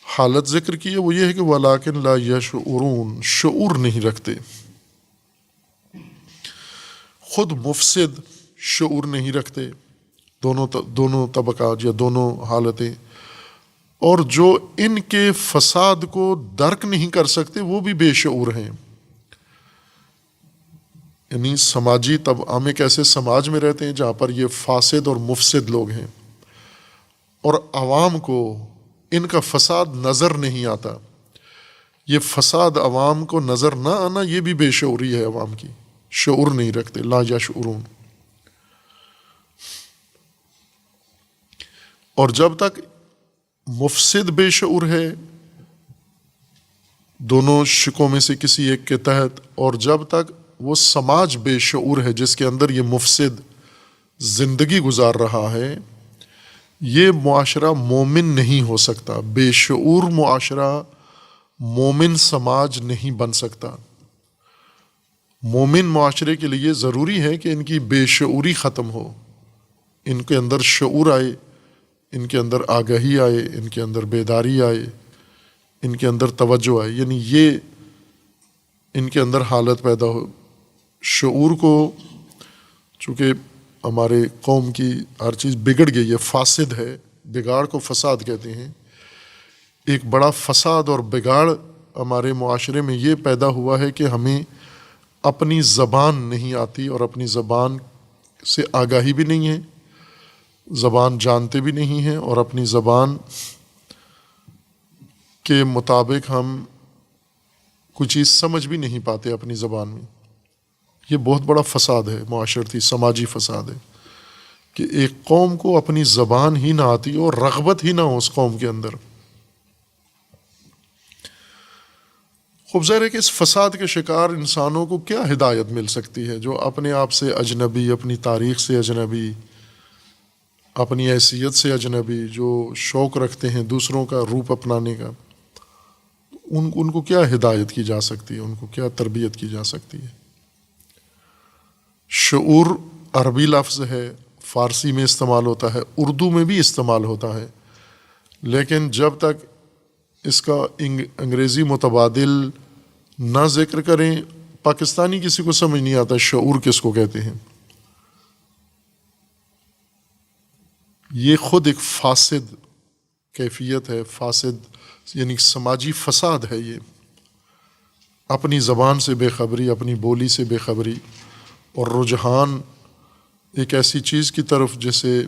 حالت ذکر کی ہے وہ یہ ہے کہ وَلَٰكِن لَا يَشْعُرُونَ، شعور نہیں رکھتے، خود مفسد شعور نہیں رکھتے، دونوں طبقات یا دونوں حالتیں، اور جو ان کے فساد کو درک نہیں کر سکتے وہ بھی بے شعور ہیں۔ یعنی سماجی ہم ایک ایسے سماج میں رہتے ہیں جہاں پر یہ فاسد اور مفسد لوگ ہیں، اور عوام کو ان کا فساد نظر نہیں آتا۔ یہ فساد عوام کو نظر نہ آنا یہ بھی بے شعوری ہے، عوام کی شعور نہیں رکھتے، لا یشعرون۔ اور جب تک مفسد بے شعور ہے دونوں شقوں میں سے کسی ایک کے تحت، اور جب تک وہ سماج بے شعور ہے جس کے اندر یہ مفسد زندگی گزار رہا ہے، یہ معاشرہ مومن نہیں ہو سکتا۔ بے شعور معاشرہ مومن سماج نہیں بن سکتا۔ مومن معاشرے کے لیے ضروری ہے کہ ان کی بے شعوری ختم ہو، ان کے اندر شعور آئے، ان کے اندر آگہی آئے، ان کے اندر بیداری آئے، ان کے اندر توجہ آئے، یعنی یہ ان کے اندر حالت پیدا ہو۔ شعور کو چونکہ ہمارے قوم کی ہر چیز بگڑ گئی ہے، فاسد ہے، بگاڑ کو فساد کہتے ہیں۔ ایک بڑا فساد اور بگاڑ ہمارے معاشرے میں یہ پیدا ہوا ہے کہ ہمیں اپنی زبان نہیں آتی، اور اپنی زبان سے آگاہی بھی نہیں ہے، زبان جانتے بھی نہیں ہیں، اور اپنی زبان کے مطابق ہم کوئی چیز سمجھ بھی نہیں پاتے اپنی زبان میں۔ یہ بہت بڑا فساد ہے، معاشرتی سماجی فساد ہے کہ ایک قوم کو اپنی زبان ہی نہ آتی اور رغبت ہی نہ ہو اس قوم کے اندر۔ خوب ظاہر ہے کہ اس فساد کے شکار انسانوں کو کیا ہدایت مل سکتی ہے جو اپنے آپ سے اجنبی، اپنی تاریخ سے اجنبی، اپنی حیثیت سے اجنبی، جو شوق رکھتے ہیں دوسروں کا روپ اپنانے کا، ان کو کیا ہدایت کی جا سکتی ہے، ان کو کیا تربیت کی جا سکتی ہے؟ شعور عربی لفظ ہے، فارسی میں استعمال ہوتا ہے، اردو میں بھی استعمال ہوتا ہے، لیکن جب تک اس کا انگریزی متبادل نہ ذکر کریں پاکستانی کسی کو سمجھ نہیں آتا شعور کس کو کہتے ہیں۔ یہ خود ایک فاسد کیفیت ہے، فاسد یعنی سماجی فساد ہے۔ یہ اپنی زبان سے بے خبری، اپنی بولی سے بے خبری، اور رجحان ایک ایسی چیز کی طرف جسے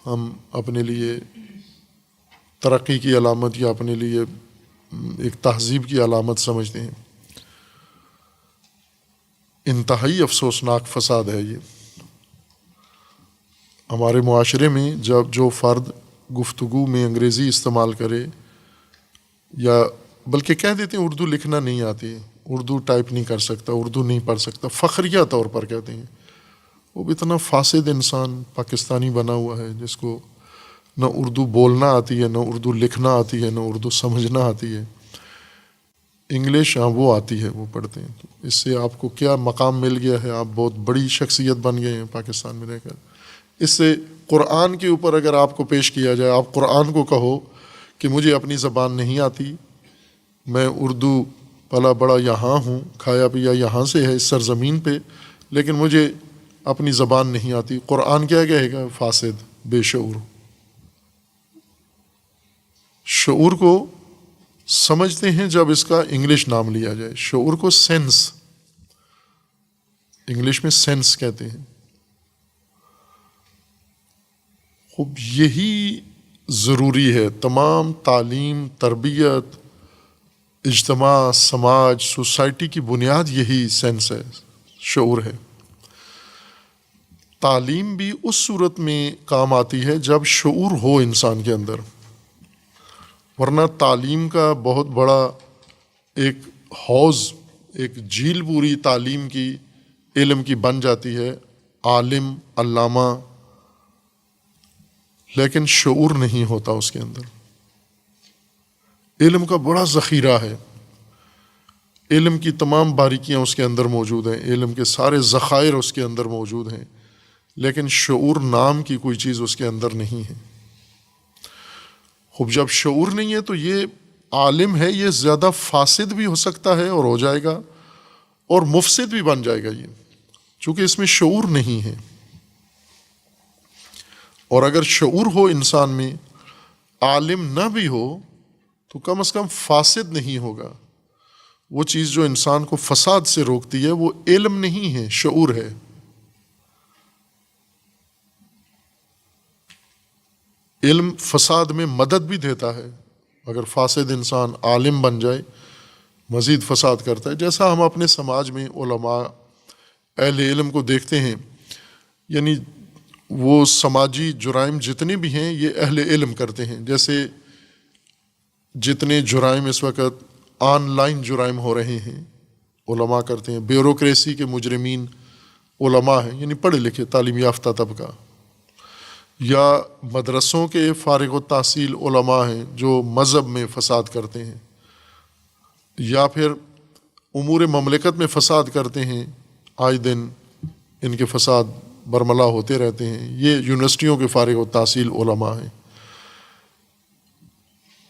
ہم اپنے لیے ترقی کی علامت یا اپنے لیے ایک تہذیب کی علامت سمجھتے ہیں۔ انتہائی افسوسناک فساد ہے یہ۔ ہمارے معاشرے میں جب جو فرد گفتگو میں انگریزی استعمال کرے، یا بلکہ کہہ دیتے ہیں اردو لکھنا نہیں آتی، اردو ٹائپ نہیں کر سکتا، اردو نہیں پڑھ سکتا، فخریہ طور پر کہتے ہیں، وہ بھی اتنا فاسد انسان پاکستانی بنا ہوا ہے جس کو نہ اردو بولنا آتی ہے، نہ اردو لکھنا آتی ہے، نہ اردو سمجھنا آتی ہے۔ انگلش ہاں وہ آتی ہے، وہ پڑھتے ہیں۔ تو اس سے آپ کو کیا مقام مل گیا ہے؟ آپ بہت بڑی شخصیت بن گئے ہیں پاکستان میں رہ کر۔ اس سے قرآن کے اوپر اگر آپ کو پیش کیا جائے، آپ قرآن کو کہو کہ مجھے اپنی زبان نہیں آتی، میں اردو پلا بڑا یہاں ہوں، کھایا پیا یہاں سے ہے اس سرزمین پہ، لیکن مجھے اپنی زبان نہیں آتی، قرآن کیا کہے گا؟ فاسد، بے شعور۔ شعور کو سمجھتے ہیں جب اس کا انگلش نام لیا جائے۔ شعور کو سینس، انگلش میں سینس کہتے ہیں۔ خوب یہی ضروری ہے، تمام تعلیم، تربیت، اجتماع، سماج، سوسائٹی کی بنیاد یہی سینس ہے، شعور ہے۔ تعلیم بھی اس صورت میں کام آتی ہے جب شعور ہو انسان کے اندر، ورنہ تعلیم کا بہت بڑا ایک حوض، ایک جھیل پوری تعلیم کی، علم کی بن جاتی ہے، عالم علامہ، لیکن شعور نہیں ہوتا اس کے اندر۔ علم کا بڑا ذخیرہ ہے، علم کی تمام باریکیاں اس کے اندر موجود ہیں، علم کے سارے ذخائر اس کے اندر موجود ہیں، لیکن شعور نام کی کوئی چیز اس کے اندر نہیں ہے۔ خوب جب شعور نہیں ہے تو یہ عالم ہے، یہ زیادہ فاسد بھی ہو سکتا ہے اور ہو جائے گا، اور مفسد بھی بن جائے گا یہ، چونکہ اس میں شعور نہیں ہے۔ اور اگر شعور ہو انسان میں، عالم نہ بھی ہو تو کم از کم فاسد نہیں ہوگا۔ وہ چیز جو انسان کو فساد سے روکتی ہے وہ علم نہیں ہے، شعور ہے۔ علم فساد میں مدد بھی دیتا ہے، اگر فاسد انسان عالم بن جائے مزید فساد کرتا ہے، جیسا ہم اپنے سماج میں علماء اہل علم کو دیکھتے ہیں، یعنی وہ سماجی جرائم جتنے بھی ہیں یہ اہل علم کرتے ہیں۔ جیسے جتنے جرائم اس وقت آن لائن جرائم ہو رہے ہیں علماء کرتے ہیں، بیوروکریسی کے مجرمین علماء ہیں، یعنی پڑھے لکھے تعلیم یافتہ طبقہ، یا مدرسوں کے فارغ التحصیل علماء ہیں جو مذہب میں فساد کرتے ہیں، یا پھر امور مملکت میں فساد کرتے ہیں، آئے دن ان کے فساد برملا ہوتے رہتے ہیں، یہ یونیورسٹیوں کے فارغ التحصیل علماء ہیں۔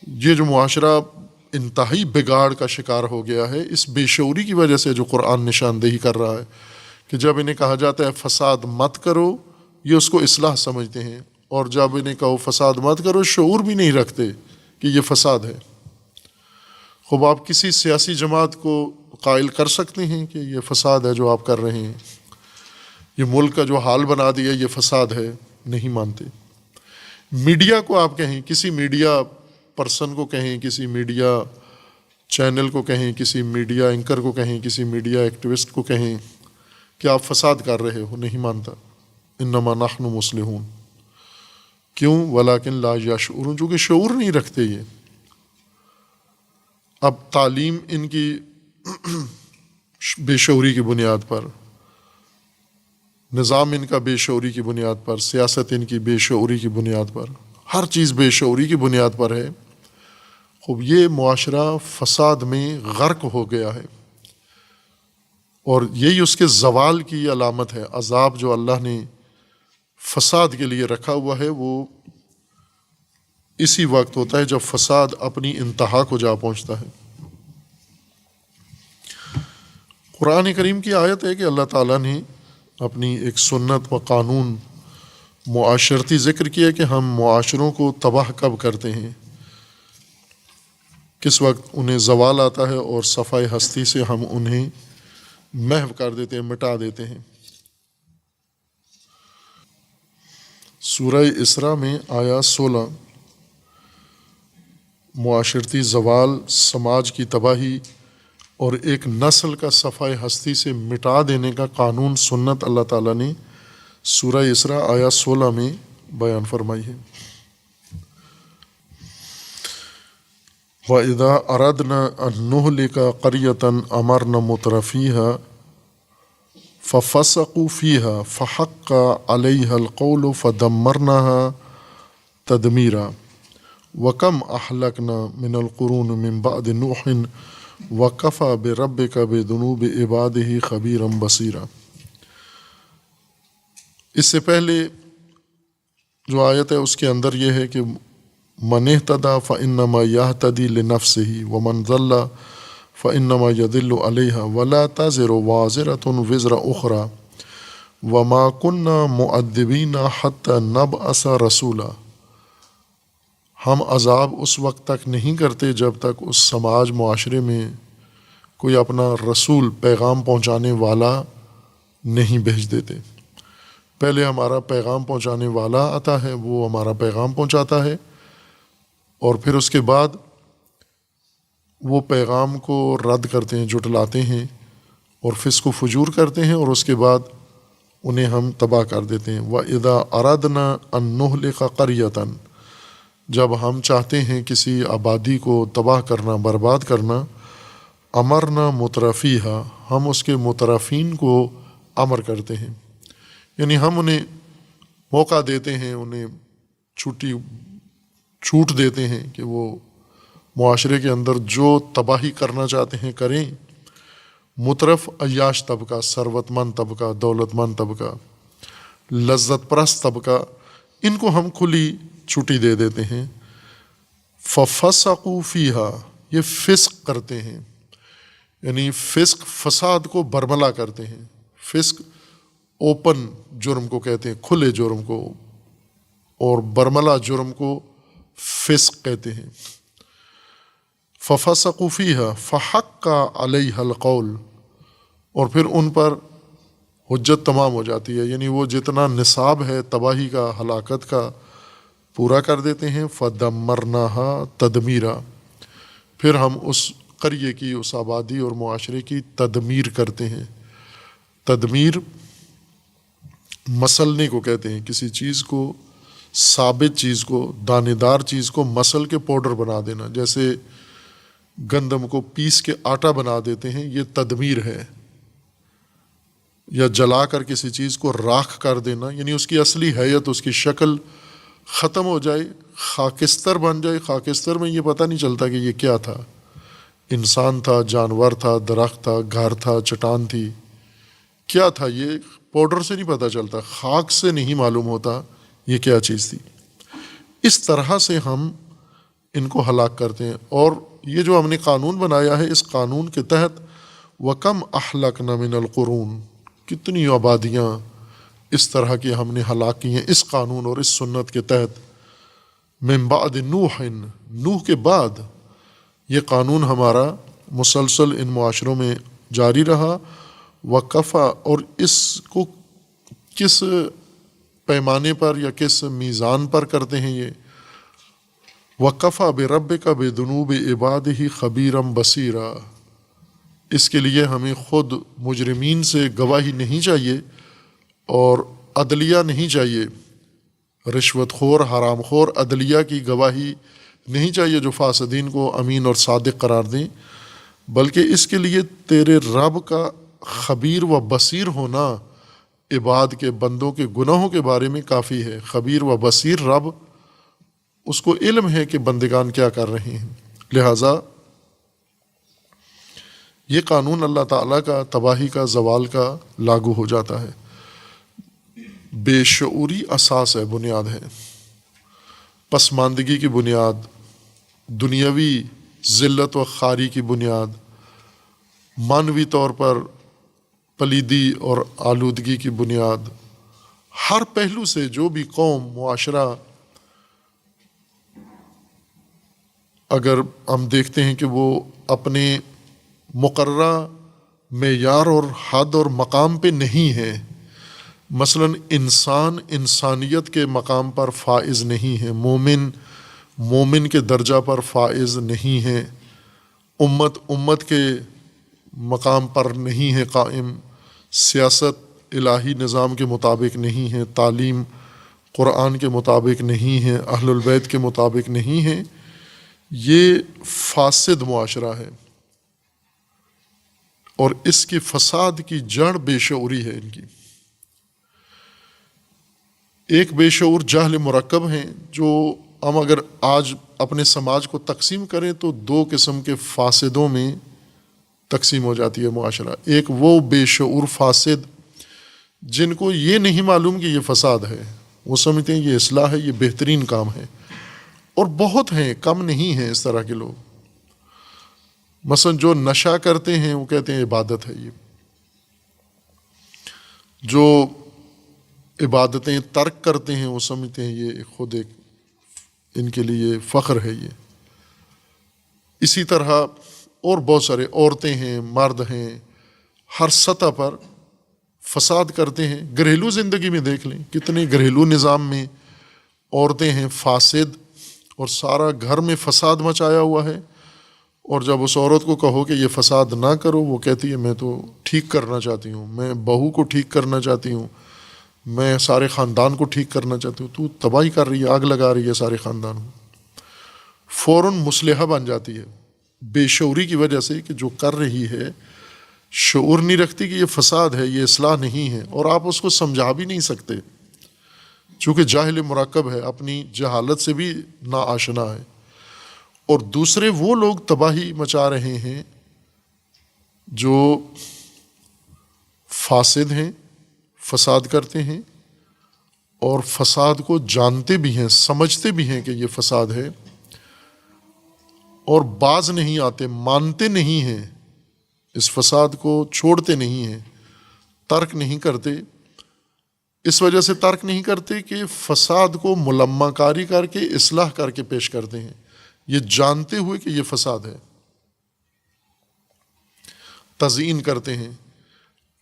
یہ جو معاشرہ انتہائی بگاڑ کا شکار ہو گیا ہے اس بے شعوری کی وجہ سے، جو قرآن نشاندہی کر رہا ہے کہ جب انہیں کہا جاتا ہے فساد مت کرو، یہ اس کو اصلاح سمجھتے ہیں، اور جب انہیں کہو فساد مت کرو شعور بھی نہیں رکھتے کہ یہ فساد ہے۔ خوب آپ کسی سیاسی جماعت کو قائل کر سکتے ہیں کہ یہ فساد ہے جو آپ کر رہے ہیں، یہ ملک کا جو حال بنا دیا یہ فساد ہے؟ نہیں مانتے۔ میڈیا کو آپ کہیں، کسی میڈیا پرسن کو کہیں، کسی میڈیا چینل کو کہیں، کسی میڈیا اینکر کو کہیں، کسی میڈیا ایکٹیوسٹ کو کہیں کہ آپ فساد کر رہے ہو، نہیں مانتا۔ انما نحن مصلحون، کیوں؟ ولکن لا یشعرون، چونکہ شعور نہیں رکھتے یہ۔ اب تعلیم ان کی بے شعوری کی بنیاد پر، نظام ان کا بے شعوری کی بنیاد پر، سیاست ان کی بے شعوری کی بنیاد پر، ہر چیز بے شعوری کی بنیاد پر ہے۔ خوب یہ معاشرہ فساد میں غرق ہو گیا ہے، اور یہی اس کے زوال کی علامت ہے۔ عذاب جو اللہ نے فساد کے لیے رکھا ہوا ہے وہ اسی وقت ہوتا ہے جب فساد اپنی انتہا کو جا پہنچتا ہے۔ قرآن کریم کی آیت ہے کہ اللہ تعالیٰ نے اپنی ایک سنت و قانون معاشرتی ذکر کیا کہ ہم معاشروں کو تباہ کب کرتے ہیں، کس وقت انہیں زوال آتا ہے اور صفائے ہستی سے ہم انہیں محو کر دیتے ہیں، مٹا دیتے ہیں۔ سورہ اسراء میں آیا 16 معاشرتی زوال، سماج کی تباہی اور ایک نسل کا صفائے ہستی سے مٹا دینے کا قانون سنت اللہ تعالیٰ نے سورہ اسراء آیا 16 میں بیان فرمائی ہے۔ وَإِذَا أَرَدْنَا أَن نُهْلِكَ قَرْيَةً أَمَرْنَا مُتْرَفِيهَا فَفَسَقُوا فِيهَا فَحَقَّ عَلَيْهَا الْقَوْلُ فَدَمَّرْنَاهَا تَدْمِيرًا وَكَمْ أَهْلَكْنَا مِنَ الْقُرُونِ مِنْ بَعْدِ نُوحٍ وَكَفَى بِرَبِّكَ بِذُنُوبِ عِبَادِهِ خَبِيرًا بَصِيرًا۔ اس سے پہلے جو آیت ہے اس کے اندر یہ ہے کہ من اہتدی فإنما یہتدی لنفسہ ومن ضل فإنما یضل علیہا ولا تزر وازرۃ وزر اخری وما كنا معذبین حتی نبعث رسولا۔ ہم عذاب اس وقت تک نہیں کرتے جب تک اس سماج معاشرے میں کوئی اپنا رسول پیغام پہنچانے والا نہیں بھیج دیتے۔ پہلے ہمارا پیغام پہنچانے والا آتا ہے، وہ ہمارا پیغام پہنچاتا ہے، اور پھر اس کے بعد وہ پیغام کو رد کرتے ہیں، جھٹلاتے ہیں اور فسق و فجور کرتے ہیں، اور اس کے بعد انہیں ہم تباہ کر دیتے ہیں۔ وَإِذَا أَرَدْنَا أَن نُهْلِكَ قَرْيَةً، جب ہم چاہتے ہیں کسی آبادی کو تباہ کرنا، برباد کرنا، امرنا مترفیہا، ہم اس کے مترفین کو امر کرتے ہیں، یعنی ہم انہیں موقع دیتے ہیں، انہیں چھوٹ دیتے ہیں کہ وہ معاشرے کے اندر جو تباہی کرنا چاہتے ہیں کریں۔ مترف عیاش طبقہ، ثروت مند طبقہ، دولت مند طبقہ، لذت پرست طبقہ، ان کو ہم کھلی چھٹی دے دیتے ہیں۔ فَفَسَقُوا فِيهَا، یہ فسق کرتے ہیں، یعنی فسق فساد کو برملا کرتے ہیں۔ فسق اوپن جرم کو کہتے ہیں، کھلے جرم کو، اور برملا جرم کو فسق کہتے ہیں۔ فَفَسَقُوا فِيهَا فَحَقَّ عَلَيْهَا الْقَوْلُ، اور پھر ان پر حجت تمام ہو جاتی ہے، یعنی وہ جتنا نصاب ہے تباہی کا، ہلاکت کا، پورا کر دیتے ہیں۔ فَدَمَّرْنَاهَا تَدْمِيرًا، پھر ہم اس قریے کی، اس آبادی اور معاشرے کی تدمیر کرتے ہیں۔ تدمیر مسلنے کو کہتے ہیں، کسی چیز کو، ثابت چیز کو، دانے دار چیز کو مسل کے پاؤڈر بنا دینا، جیسے گندم کو پیس کے آٹا بنا دیتے ہیں، یہ تدمیر ہے۔ یا جلا کر کسی چیز کو راکھ کر دینا، یعنی اس کی اصلی حیت، اس کی شکل ختم ہو جائے، خاکستر بن جائے۔ خاکستر میں یہ پتہ نہیں چلتا کہ یہ کیا تھا، انسان تھا، جانور تھا، درخت تھا، گھر تھا، چٹان تھی، کیا تھا، یہ پاؤڈر سے نہیں پتہ چلتا، خاک سے نہیں معلوم ہوتا یہ کیا چیز تھی۔ اس طرح سے ہم ان کو ہلاک کرتے ہیں۔ اور یہ جو ہم نے قانون بنایا ہے، اس قانون کے تحت وَكَمْ أَحْلَقْنَا مِنَ الْقُرُونِ، کتنی آبادیاں اس طرح کی ہم نے ہلاک کی ہیں اس قانون اور اس سنت کے تحت۔ من بعد نوح، نوح کے بعد یہ قانون ہمارا مسلسل ان معاشروں میں جاری رہا۔ وکفا، اور اس کو کس پیمانے پر یا کس میزان پر کرتے ہیں یہ؟ وکفا بربک بذنوب عبادہ خبیرا بصیرا، اس کے لیے ہمیں خود مجرمین سے گواہی نہیں چاہیے اور عدلیہ نہیں چاہیے، رشوت خور، حرام خور عدلیہ کی گواہی نہیں چاہیے جو فاسدین کو امین اور صادق قرار دیں، بلکہ اس کے لیے تیرے رب کا خبیر و بصیر ہونا عباد کے، بندوں کے گناہوں کے بارے میں کافی ہے۔ خبیر و بصیر رب، اس کو علم ہے کہ بندگان کیا کر رہے ہیں، لہٰذا یہ قانون اللہ تعالیٰ کا تباہی کا، زوال کا لاگو ہو جاتا ہے۔ بے شعوری اساس ہے، بنیاد ہے، پسماندگی کی بنیاد، دنیاوی ذلت و خواری کی بنیاد، معنوی طور پر پلیدی اور آلودگی کی بنیاد، ہر پہلو سے جو بھی قوم، معاشرہ، اگر ہم دیکھتے ہیں کہ وہ اپنے مقررہ معیار اور حد اور مقام پہ نہیں ہے، مثلا انسان انسانیت کے مقام پر فائز نہیں ہے، مومن کے درجہ پر فائز نہیں ہے، امت کے مقام پر نہیں ہے قائم، سیاست الہی نظام کے مطابق نہیں ہے، تعلیم قرآن کے مطابق نہیں ہے، اہل البیت کے مطابق نہیں ہے، یہ فاسد معاشرہ ہے، اور اس کی فساد کی جڑ بے شعوری ہے۔ ان کی ایک بے شعور جہل مرکب ہیں، جو ہم اگر آج اپنے سماج کو تقسیم کریں تو دو قسم کے فاسدوں میں تقسیم ہو جاتی ہے معاشرہ۔ ایک وہ بے شعور فاسد جن کو یہ نہیں معلوم کہ یہ فساد ہے، وہ سمجھتے ہیں یہ اصلاح ہے، یہ بہترین کام ہے، اور بہت ہیں، کم نہیں ہیں اس طرح کے لوگ۔ مثلا جو نشہ کرتے ہیں وہ کہتے ہیں عبادت ہے، یہ جو عبادتیں ترک کرتے ہیں وہ سمجھتے ہیں یہ خود ایک ان کے لیے فخر ہے۔ یہ اسی طرح اور بہت سارے عورتیں ہیں، مرد ہیں، ہر سطح پر فساد کرتے ہیں۔ گھریلو زندگی میں دیکھ لیں، کتنے گھریلو نظام میں عورتیں ہیں فاسد، اور سارا گھر میں فساد مچایا ہوا ہے، اور جب اس عورت کو کہو کہ یہ فساد نہ کرو، وہ کہتی ہے میں تو ٹھیک کرنا چاہتی ہوں، میں بہو کو ٹھیک کرنا چاہتی ہوں، میں سارے خاندان کو ٹھیک کرنا چاہتی ہوں، تو تباہی کر رہی ہے، آگ لگا رہی ہے سارے خاندان کو، فوراً مصلحہ بن جاتی ہے بے شعوری کی وجہ سے کہ جو کر رہی ہے شعور نہیں رکھتی کہ یہ فساد ہے، یہ اصلاح نہیں ہے، اور آپ اس کو سمجھا بھی نہیں سکتے چونکہ جاہل مرکب ہے، اپنی جہالت سے بھی ناآشنا ہے۔ اور دوسرے وہ لوگ تباہی مچا رہے ہیں جو فاسد ہیں، فساد کرتے ہیں، اور فساد کو جانتے بھی ہیں، سمجھتے بھی ہیں کہ یہ فساد ہے، اور باز نہیں آتے، مانتے نہیں ہیں، اس فساد کو چھوڑتے نہیں ہیں، ترک نہیں کرتے۔ اس وجہ سے ترک نہیں کرتے کہ فساد کو ملمہ کاری کر کے اصلاح کر کے پیش کرتے ہیں، یہ جانتے ہوئے کہ یہ فساد ہے، تزئین کرتے ہیں۔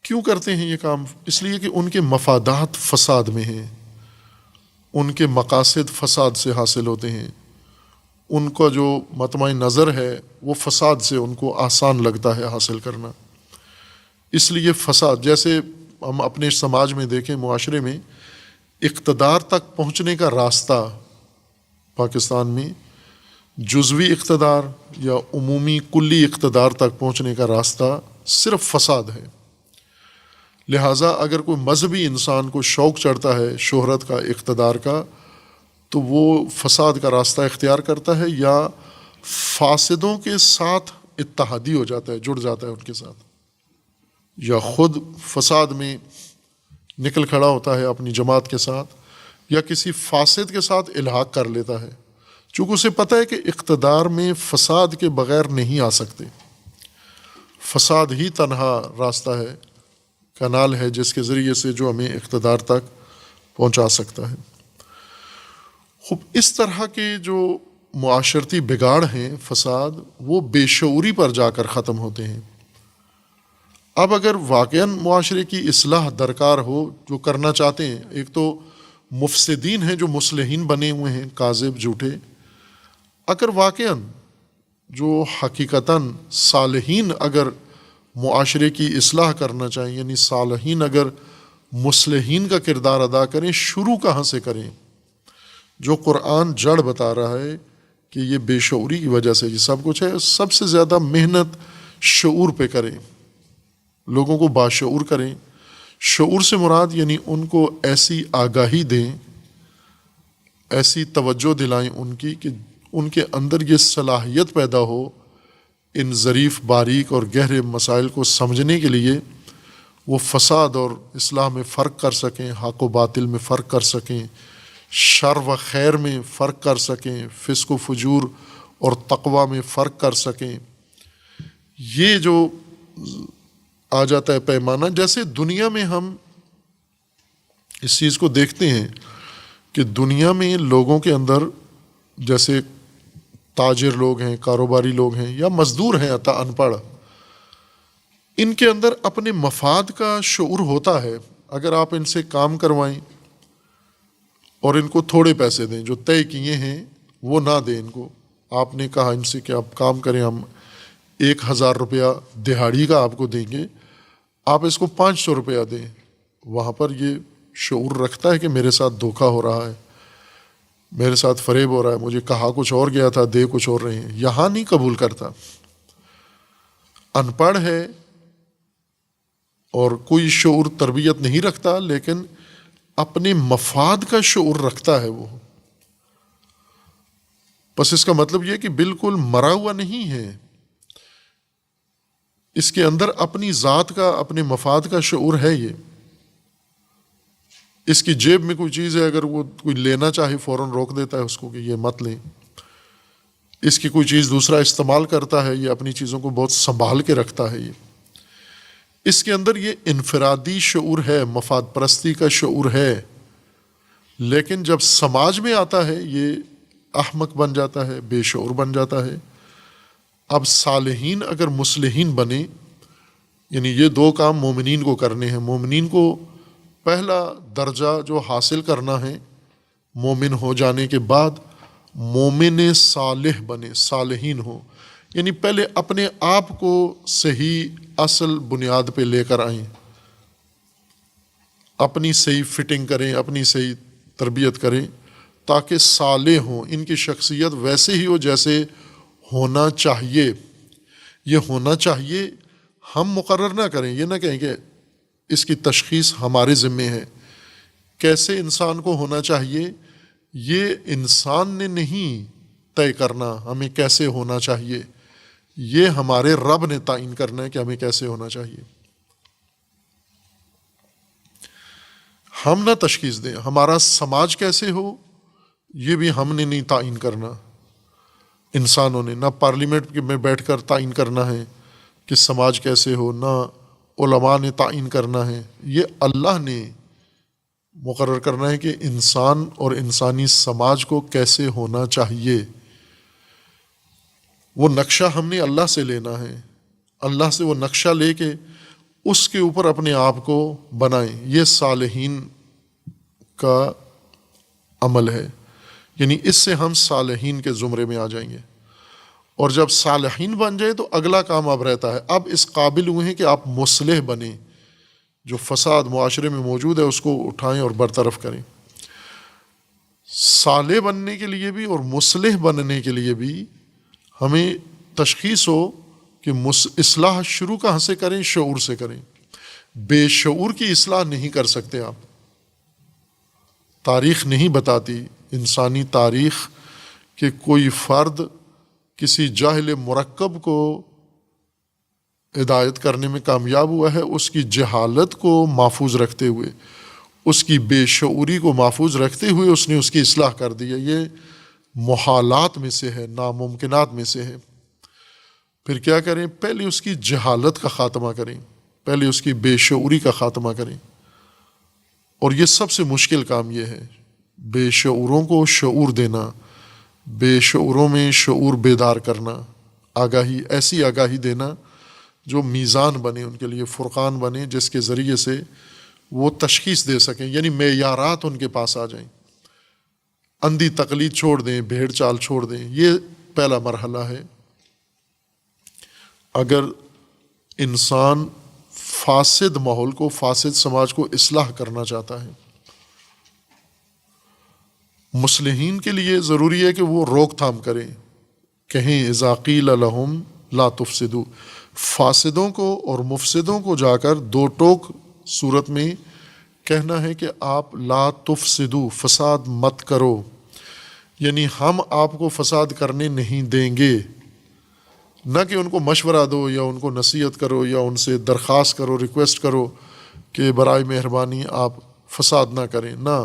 کیوں کرتے ہیں یہ کام؟ اس لیے کہ ان کے مفادات فساد میں ہیں، ان کے مقاصد فساد سے حاصل ہوتے ہیں، ان کا جو مطمع نظر ہے وہ فساد سے ان کو آسان لگتا ہے حاصل کرنا۔ اس لیے فساد، جیسے ہم اپنے سماج میں دیکھیں، معاشرے میں اقتدار تک پہنچنے کا راستہ پاکستان میں جزوی اقتدار یا عمومی کلی اقتدار تک پہنچنے کا راستہ صرف فساد ہے۔ لہٰذا اگر کوئی مذہبی انسان کو شوق چڑھتا ہے شہرت کا، اقتدار کا، تو وہ فساد کا راستہ اختیار کرتا ہے، یا فاسدوں کے ساتھ اتحادی ہو جاتا ہے، جڑ جاتا ہے ان کے ساتھ، یا خود فساد میں نکل کھڑا ہوتا ہے اپنی جماعت کے ساتھ، یا کسی فاسد کے ساتھ الحاق کر لیتا ہے، چونکہ اسے پتہ ہے کہ اقتدار میں فساد کے بغیر نہیں آ سکتے، فساد ہی تنہا راستہ ہے، کنال ہے جس کے ذریعے سے جو ہمیں اقتدار تک پہنچا سکتا ہے۔ خوب اس طرح کے جو معاشرتی بگاڑ ہیں، فساد، وہ بے شعوری پر جا کر ختم ہوتے ہیں۔ اب اگر واقعاً معاشرے کی اصلاح درکار ہو، جو کرنا چاہتے ہیں، ایک تو مفسدین ہیں جو مصلحین بنے ہوئے ہیں، کاذب، جھوٹے، اگر واقعاً جو حقیقتاً صالحین اگر معاشرے کی اصلاح کرنا چاہیں، یعنی صالحین اگر مصلحین کا کردار ادا کریں، شروع کہاں سے کریں؟ جو قرآن جڑ بتا رہا ہے کہ یہ بے شعوری کی وجہ سے یہ سب کچھ ہے، سب سے زیادہ محنت شعور پہ کریں، لوگوں کو باشعور کریں۔ شعور سے مراد یعنی ان کو ایسی آگاہی دیں، ایسی توجہ دلائیں ان کی کہ ان کے اندر یہ صلاحیت پیدا ہو ان ظریف، باریک اور گہرے مسائل کو سمجھنے کے لیے، وہ فساد اور اصلاح میں فرق کر سکیں، حق و باطل میں فرق کر سکیں، شر و خیر میں فرق کر سکیں، فسق و فجور اور تقوی میں فرق کر سکیں۔ یہ جو آ جاتا ہے پیمانہ، جیسے دنیا میں ہم اس چیز کو دیکھتے ہیں کہ دنیا میں لوگوں کے اندر، جیسے تاجر لوگ ہیں، کاروباری لوگ ہیں، یا مزدور ہیں عطا ان پڑھ، ان کے اندر اپنے مفاد کا شعور ہوتا ہے۔ اگر آپ ان سے کام کروائیں اور ان کو تھوڑے پیسے دیں، جو طے کیے ہیں وہ نہ دیں ان کو، آپ نے کہا ان سے کہ آپ کام کریں، ہم 1000 روپیہ دہاڑی کا آپ کو دیں گے، آپ اس کو 500 روپیہ دیں، وہاں پر یہ شعور رکھتا ہے کہ میرے ساتھ دھوکہ ہو رہا ہے، میرے ساتھ فریب ہو رہا ہے، مجھے کہا کچھ اور گیا تھا، دے کچھ اور رہے ہیں، یہاں نہیں قبول کرتا۔ ان پڑھ ہے اور کوئی شعور تربیت نہیں رکھتا، لیکن اپنے مفاد کا شعور رکھتا ہے وہ، بس اس کا مطلب یہ کہ بالکل مرا ہوا نہیں ہے، اس کے اندر اپنی ذات کا، اپنے مفاد کا شعور ہے۔ یہ اس کی جیب میں کوئی چیز ہے، اگر وہ کوئی لینا چاہے فوراً روک دیتا ہے اس کو کہ یہ مت لیں۔ اس کی کوئی چیز دوسرا استعمال کرتا ہے، یہ اپنی چیزوں کو بہت سنبھال کے رکھتا ہے۔ یہ اس کے اندر یہ انفرادی شعور ہے، مفاد پرستی کا شعور ہے، لیکن جب سماج میں آتا ہے یہ احمق بن جاتا ہے، بے شعور بن جاتا ہے۔ اب صالحین اگر مصلحین بنے، یعنی یہ دو کام مومنین کو کرنے ہیں۔ مومنین کو پہلا درجہ جو حاصل کرنا ہے مومن ہو جانے کے بعد، مومن صالح بنے، صالحین ہو، یعنی پہلے اپنے آپ کو صحیح اصل بنیاد پہ لے کر آئیں، اپنی صحیح فٹنگ کریں، اپنی صحیح تربیت کریں تاکہ صالح ہوں، ان کی شخصیت ویسے ہی ہو جیسے ہونا چاہیے۔ یہ ہونا چاہیے ہم مقرر نہ کریں، یہ نہ کہیں کہ اس کی تشخیص ہمارے ذمے ہے۔ کیسے انسان کو ہونا چاہیے یہ انسان نے نہیں طے کرنا ہمیں کیسے ہونا چاہیے، یہ ہمارے رب نے تعین کرنا ہے کہ ہمیں کیسے ہونا چاہیے۔ ہم نہ تشخیص دیں، ہمارا سماج کیسے ہو یہ بھی ہم نے نہیں تعین کرنا، انسانوں نے۔ نہ پارلیمنٹ میں بیٹھ کر تعین کرنا ہے کہ سماج کیسے ہو، نہ علماء نے تعین کرنا ہے، یہ اللہ نے مقرر کرنا ہے کہ انسان اور انسانی سماج کو کیسے ہونا چاہیے۔ وہ نقشہ ہم نے اللہ سے لینا ہے، اللہ سے وہ نقشہ لے کے اس کے اوپر اپنے آپ کو بنائیں۔ یہ صالحین کا عمل ہے، یعنی اس سے ہم صالحین کے زمرے میں آ جائیں گے۔ اور جب صالحین بن جائیں تو اگلا کام اب رہتا ہے، اب اس قابل ہوئے ہیں کہ آپ مصلح بنیں، جو فساد معاشرے میں موجود ہے اس کو اٹھائیں اور برطرف کریں۔ صالح بننے کے لیے بھی اور مصلح بننے کے لیے بھی ہمیں تشخیص ہو کہ اصلاح شروع کہاں سے کریں، شعور سے کریں۔ بے شعور کی اصلاح نہیں کر سکتے آپ، تاریخ نہیں بتاتی، انسانی تاریخ، کہ کوئی فرد کسی جاہل مرکب کو ہدایت کرنے میں کامیاب ہوا ہے، اس کی جہالت کو محفوظ رکھتے ہوئے، اس کی بے شعوری کو محفوظ رکھتے ہوئے اس نے اس کی اصلاح کر دی ہے۔ یہ محالات میں سے ہے، ناممکنات میں سے ہے۔ پھر کیا کریں؟ پہلے اس کی جہالت کا خاتمہ کریں، پہلے اس کی بے شعوری کا خاتمہ کریں، اور یہ سب سے مشکل کام یہ ہے، بے شعوروں کو شعور دینا، بے شعوروں میں شعور بیدار کرنا، آگاہی، ایسی آگاہی دینا جو میزان بنے، ان کے لیے فرقان بنے، جس کے ذریعے سے وہ تشخیص دے سکیں، یعنی معیارات ان کے پاس آ جائیں۔ اندھی تقلید چھوڑ دیں، بھیڑ چال چھوڑ دیں، یہ پہلا مرحلہ ہے۔ اگر انسان فاسد ماحول کو، فاسد سماج کو اصلاح کرنا چاہتا ہے، مصلحین کے لیے ضروری ہے کہ وہ روک تھام کریں، کہیں اذا قیل لہم لا تفسدوا، فاسدوں کو اور مفسدوں کو جا کر دو ٹوک صورت میں کہنا ہے کہ آپ لا تفسدوا، فساد مت کرو، یعنی ہم آپ کو فساد کرنے نہیں دیں گے۔ نہ کہ ان کو مشورہ دو یا ان کو نصیحت کرو یا ان سے درخواست کرو، ریکویسٹ کرو کہ برائے مہربانی آپ فساد نہ کریں، نہ،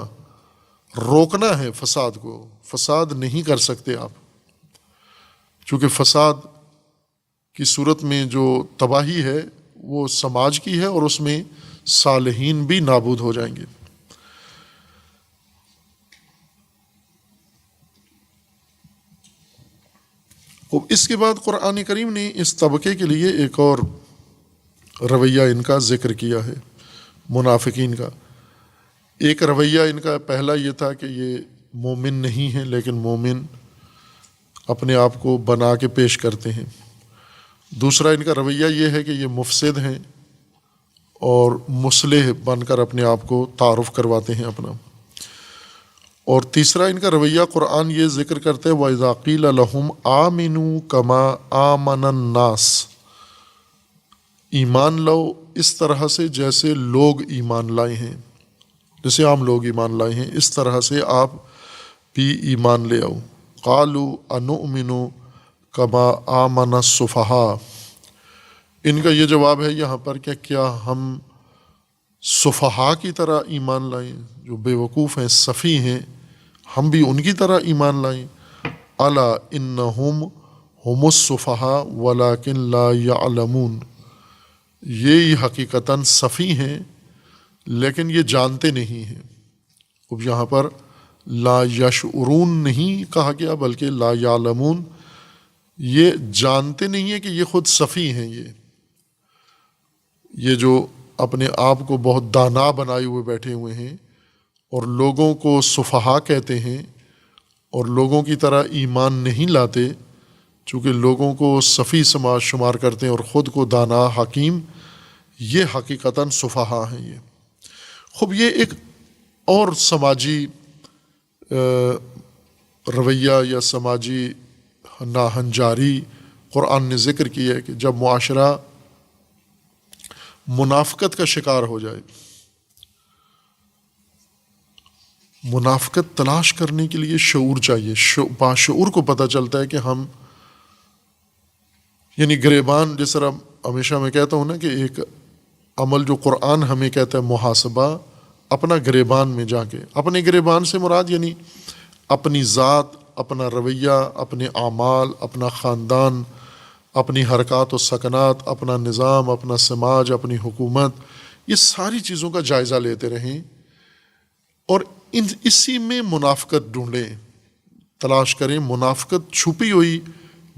روکنا ہے فساد کو۔ فساد نہیں کر سکتے آپ، چونکہ فساد کی صورت میں جو تباہی ہے وہ سماج کی ہے، اور اس میں صالحین بھی نابود ہو جائیں گے۔ اس کے بعد قرآن کریم نے اس طبقے کے لیے ایک اور رویہ ان کا ذکر کیا ہے، منافقین کا۔ ایک رویہ ان کا پہلا یہ تھا کہ یہ مومن نہیں ہیں، لیکن مومن اپنے آپ کو بنا کے پیش کرتے ہیں۔ دوسرا ان کا رویہ یہ ہے کہ یہ مفسد ہیں اور مصلح بن کر اپنے آپ کو تعارف کرواتے ہیں اپنا۔ اور تیسرا ان کا رویہ قرآن یہ ذکر کرتے ہیں وَإِذَا قِيلَ لَهُمْ آمِنُوا كَمَا آمَنَ النَّاسِ، ایمان لاؤ اس طرح سے جیسے لوگ ایمان لائے ہیں، جیسے عام لوگ ایمان لائے ہیں، اس طرح سے آپ بھی ایمان لے آؤ۔ قَالُوا أَنُؤْمِنُ كَمَا آمَنَ السُّفَهَاءُ، ان کا یہ جواب ہے یہاں پر کہ کیا ہم سفہاء کی طرح ایمان لائیں، جو بے وقوف ہیں، سفی ہیں، ہم بھی ان کی طرح ایمان لائیں؟ الا انہم ہم السفہاء ولکن لا یعلمون، یہ حقیقتاً سفی ہیں لیکن یہ جانتے نہیں ہیں۔ اب یہاں پر لا یشعرون نہیں کہا گیا بلکہ لا یعلمون، یہ جانتے نہیں ہیں کہ یہ خود سفی ہیں، یہ جو اپنے آپ کو بہت دانا بنائے ہوئے بیٹھے ہوئے ہیں اور لوگوں کو سفہاء کہتے ہیں اور لوگوں کی طرح ایمان نہیں لاتے، چونکہ لوگوں کو سفی سماج شمار کرتے ہیں اور خود کو دانا، حکیم، یہ حقیقتاً سفہاء ہیں۔ یہ خوب یہ ایک اور سماجی رویہ یا سماجی ناہنجاری قرآن نے ذکر کی ہے کہ جب معاشرہ منافقت کا شکار ہو جائے، منافقت تلاش کرنے کے لیے شعور چاہیے. باشعور کو پتہ چلتا ہے کہ ہم یعنی گریبان، جس طرح ہمیشہ میں کہتا ہوں نا کہ ایک عمل جو قرآن ہمیں کہتا ہے محاسبہ، اپنا گریبان میں جا کے، اپنے گریبان سے مراد یعنی اپنی ذات، اپنا رویہ، اپنے اعمال، اپنا خاندان، اپنی حرکات و سکنات، اپنا نظام، اپنا سماج، اپنی حکومت، یہ ساری چیزوں کا جائزہ لیتے رہیں اور اسی میں منافقت ڈھونڈیں، تلاش کریں. منافقت چھپی ہوئی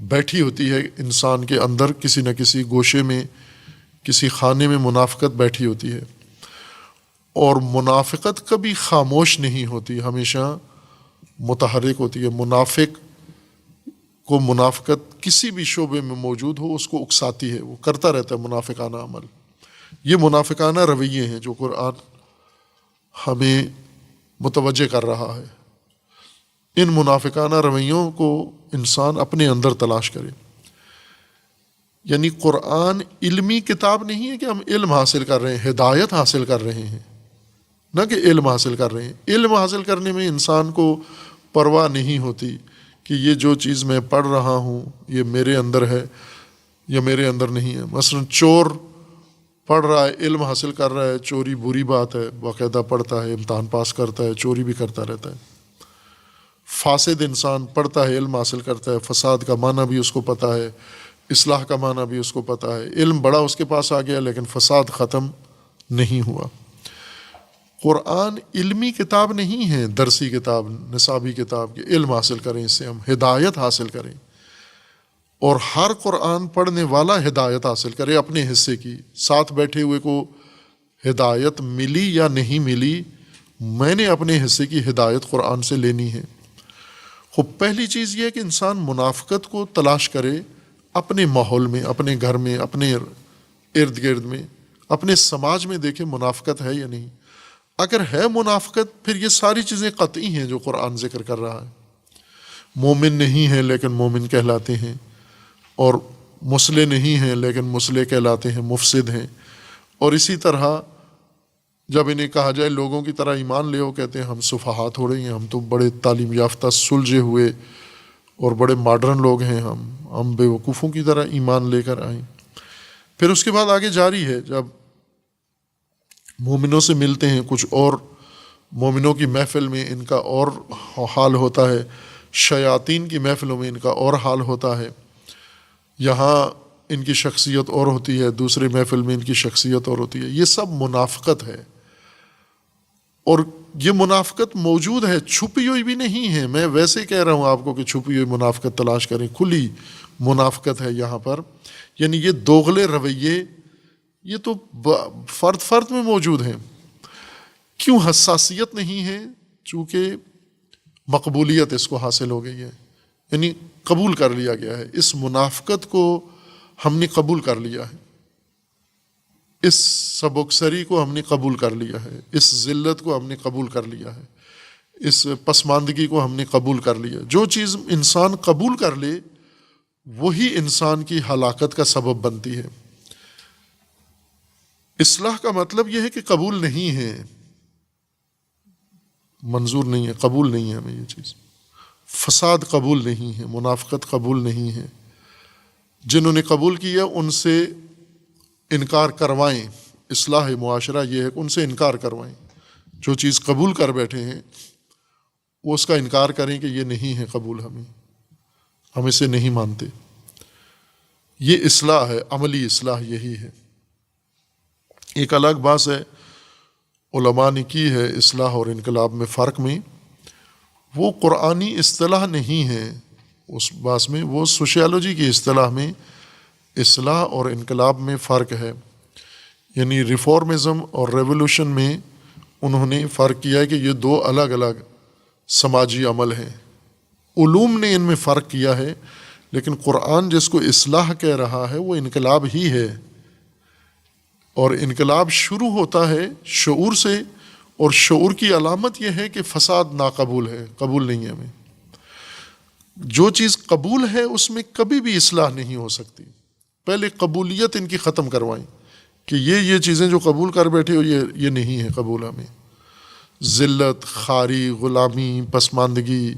بیٹھی ہوتی ہے انسان کے اندر، کسی نہ کسی گوشے میں، کسی خانے میں منافقت بیٹھی ہوتی ہے. اور منافقت کبھی خاموش نہیں ہوتی، ہمیشہ متحرک ہوتی ہے. منافق کو منافقت کسی بھی شعبے میں موجود ہو اس کو اکساتی ہے، وہ کرتا رہتا ہے منافقانہ عمل. یہ منافقانہ رویے ہیں جو قرآن ہمیں متوجہ کر رہا ہے. ان منافقانہ رویوں کو انسان اپنے اندر تلاش کرے. یعنی قرآن علمی کتاب نہیں ہے کہ ہم علم حاصل کر رہے ہیں، ہدایت حاصل کر رہے ہیں، نہ کہ علم حاصل کر رہے ہیں. علم حاصل کرنے میں انسان کو پرواہ نہیں ہوتی کہ یہ جو چیز میں پڑھ رہا ہوں یہ میرے اندر ہے یا میرے اندر نہیں ہے. مثلا چور پڑھ رہا ہے، علم حاصل کر رہا ہے، چوری بری بات ہے، باقاعدہ پڑھتا ہے، امتحان پاس کرتا ہے، چوری بھی کرتا رہتا ہے. فاسد انسان پڑھتا ہے، علم حاصل کرتا ہے، فساد کا معنی بھی اس کو پتہ ہے، اصلاح کا معنی بھی اس کو پتہ ہے. علم بڑا اس کے پاس آ گیا لیکن فساد ختم نہیں ہوا. قرآن علمی کتاب نہیں ہے، درسی کتاب، نصابی کتاب کہ علم حاصل کریں، اس سے ہم ہدایت حاصل کریں. اور ہر قرآن پڑھنے والا ہدایت حاصل کرے اپنے حصے کی. ساتھ بیٹھے ہوئے کو ہدایت ملی یا نہیں ملی، میں نے اپنے حصے کی ہدایت قرآن سے لینی ہے. خب پہلی چیز یہ ہے کہ انسان منافقت کو تلاش کرے اپنے ماحول میں، اپنے گھر میں، اپنے ارد گرد میں، اپنے سماج میں. دیکھیں منافقت ہے یا نہیں. اگر ہے منافقت پھر یہ ساری چیزیں قطعی ہیں جو قرآن ذکر کر رہا ہے. مومن نہیں ہیں لیکن مومن کہلاتے ہیں، اور مسلح نہیں ہیں لیکن مسلح کہلاتے ہیں، مفسد ہیں. اور اسی طرح جب انہیں کہا جائے لوگوں کی طرح ایمان لے، وہ کہتے ہیں ہم صفحا تھوڑے ہیں، ہم تو بڑے تعلیم یافتہ سلجھے ہوئے اور بڑے ماڈرن لوگ ہیں، ہم بے وقوفوں کی طرح ایمان لے کر آئیں. پھر اس کے بعد آگے جاری ہے، جب مومنوں سے ملتے ہیں، کچھ اور مومنوں کی محفل میں ان کا اور حال ہوتا ہے، شیاطین کی محفلوں میں ان کا اور حال ہوتا ہے. یہاں ان کی شخصیت اور ہوتی ہے، دوسرے محفل میں ان کی شخصیت اور ہوتی ہے. یہ سب منافقت ہے، اور یہ منافقت موجود ہے، چھپی ہوئی بھی نہیں ہے. میں ویسے کہہ رہا ہوں آپ کو کہ چھپی ہوئی منافقت تلاش کریں، کھلی منافقت ہے یہاں پر. یعنی یہ دوغلے رویے یہ تو فرد فرد میں موجود ہیں. کیوں حساسیت نہیں ہے؟ چونکہ مقبولیت اس کو حاصل ہو گئی ہے، یعنی قبول کر لیا گیا ہے. اس منافقت کو ہم نے قبول کر لیا ہے، اس سبکسری کو ہم نے قبول کر لیا ہے، اس ذلت کو ہم نے قبول کر لیا ہے، اس پسماندگی کو ہم نے قبول کر لیا. جو چیز انسان قبول کر لے وہی انسان کی ہلاکت کا سبب بنتی ہے. اصلاح کا مطلب یہ ہے کہ قبول نہیں ہے، منظور نہیں ہے، قبول نہیں ہے ہمیں یہ چیز. فساد قبول نہیں ہے، منافقت قبول نہیں ہے. جنہوں نے قبول کیا ان سے انکار کروائیں. اصلاح معاشرہ یہ ہے کہ ان سے انکار کروائیں. جو چیز قبول کر بیٹھے ہیں وہ اس کا انکار کریں کہ یہ نہیں ہے قبول، ہم اسے نہیں مانتے. یہ اصلاح ہے، عملی اصلاح یہی ہے. ایک الگ بات ہے علماء نے کی ہے اصلاح اور انقلاب میں فرق میں، وہ قرآنی اصطلاح نہیں ہے اس بات میں، وہ سوشیالوجی کی اصطلاح میں اصلاح اور انقلاب میں فرق ہے. یعنی ریفارمزم اور ریولوشن میں انہوں نے فرق کیا ہے کہ یہ دو الگ الگ سماجی عمل ہیں. علوم نے ان میں فرق کیا ہے، لیکن قرآن جس کو اصلاح کہہ رہا ہے وہ انقلاب ہی ہے. اور انقلاب شروع ہوتا ہے شعور سے اور شعور کی علامت یہ ہے کہ فساد ناقبول ہے، قبول نہیں ہے ہمیں۔ جو چیز قبول ہے اس میں کبھی بھی اصلاح نہیں ہو سکتی۔ پہلے قبولیت ان کی ختم کروائیں کہ یہ چیزیں جو قبول کر بیٹھے ہو یہ نہیں ہے قبول ہمیں۔ ذلت، خواری، غلامی، پسماندگی،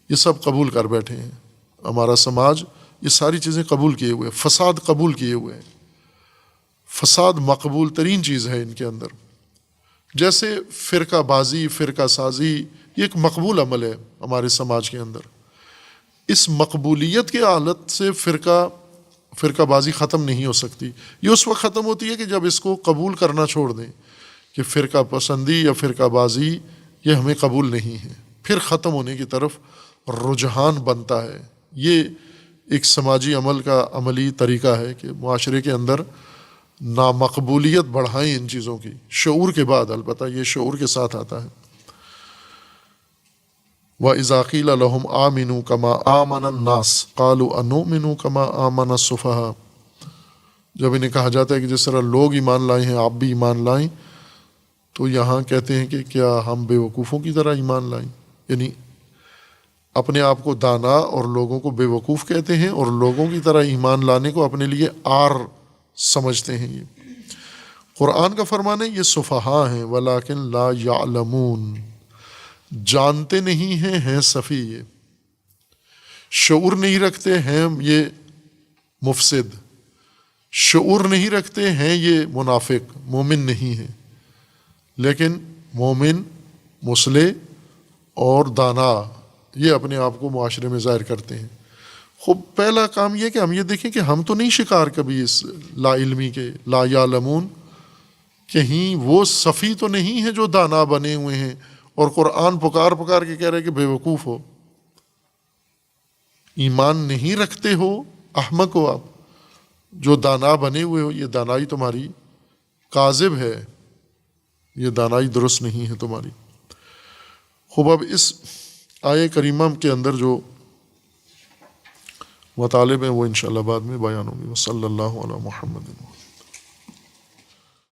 یہ سب قبول کر بیٹھے ہیں ہمارا سماج، یہ ساری چیزیں قبول کیے ہوئے، فساد قبول کیے ہوئے ہیں۔ فساد مقبول ترین چیز ہے ان کے اندر۔ جیسے فرقہ بازی، فرقہ سازی، یہ ایک مقبول عمل ہے ہمارے سماج کے اندر۔ اس مقبولیت کے حالت سے فرقہ بازی ختم نہیں ہو سکتی۔ یہ اس وقت ختم ہوتی ہے کہ جب اس کو قبول کرنا چھوڑ دیں کہ فرقہ پسندی یا فرقہ بازی یہ ہمیں قبول نہیں ہے، پھر ختم ہونے کی طرف رجحان بنتا ہے۔ یہ ایک سماجی عمل کا عملی طریقہ ہے کہ معاشرے کے اندر نامقبولیت بڑھائیں ان چیزوں کی، شعور کے بعد، البتہ یہ شعور کے ساتھ آتا ہے۔ وَإِذَا قِيلَ لَهُمْ آمِنُوا كَمَا آمَنَ النَّاسُ قَالُوا أَنُؤْمِنُ كَمَا آمَنَ السُّفَهَاءُ، جب انہیں کہا جاتا ہے کہ جس طرح لوگ ایمان لائے ہیں آپ بھی ایمان لائیں، تو یہاں کہتے ہیں کہ کیا ہم بے وقوفوں کی طرح ایمان لائیں؟ یعنی اپنے آپ کو دانا اور لوگوں کو بے وقوف کہتے ہیں، اور لوگوں کی طرح ایمان لانے کو اپنے لیے عار سمجھتے ہیں۔ یہ قرآن کا فرمان ہے یہ سفہاء ہیں، ولیکن لا یعلمون، جانتے نہیں ہیں سفی، یہ شعور نہیں رکھتے ہیں، یہ مفسد، شعور نہیں رکھتے ہیں، یہ منافق، مومن نہیں ہے۔ لیکن مومن، مصلح اور دانا یہ اپنے آپ کو معاشرے میں ظاہر کرتے ہیں۔ خوب پہلا کام یہ کہ ہم یہ دیکھیں کہ ہم تو نہیں شکار کبھی اس لا علمی کے، لا یعلمون، کہیں وہ صفی تو نہیں ہے جو دانا بنے ہوئے ہیں اور قرآن پکار کے کہہ رہے کہ بے وقوف ہو، ایمان نہیں رکھتے ہو، احمق ہو آپ، جو دانا بنے ہوئے ہو، یہ دانائی تمہاری کاذب ہے، یہ دانائی درست نہیں ہے تمہاری۔ خوب اب اس آیہ کریمہ کے اندر جو مطالب ہیں وہ انشاءاللہ بعد میں بیان ہوں گے۔ وصلی اللہ علی محمد۔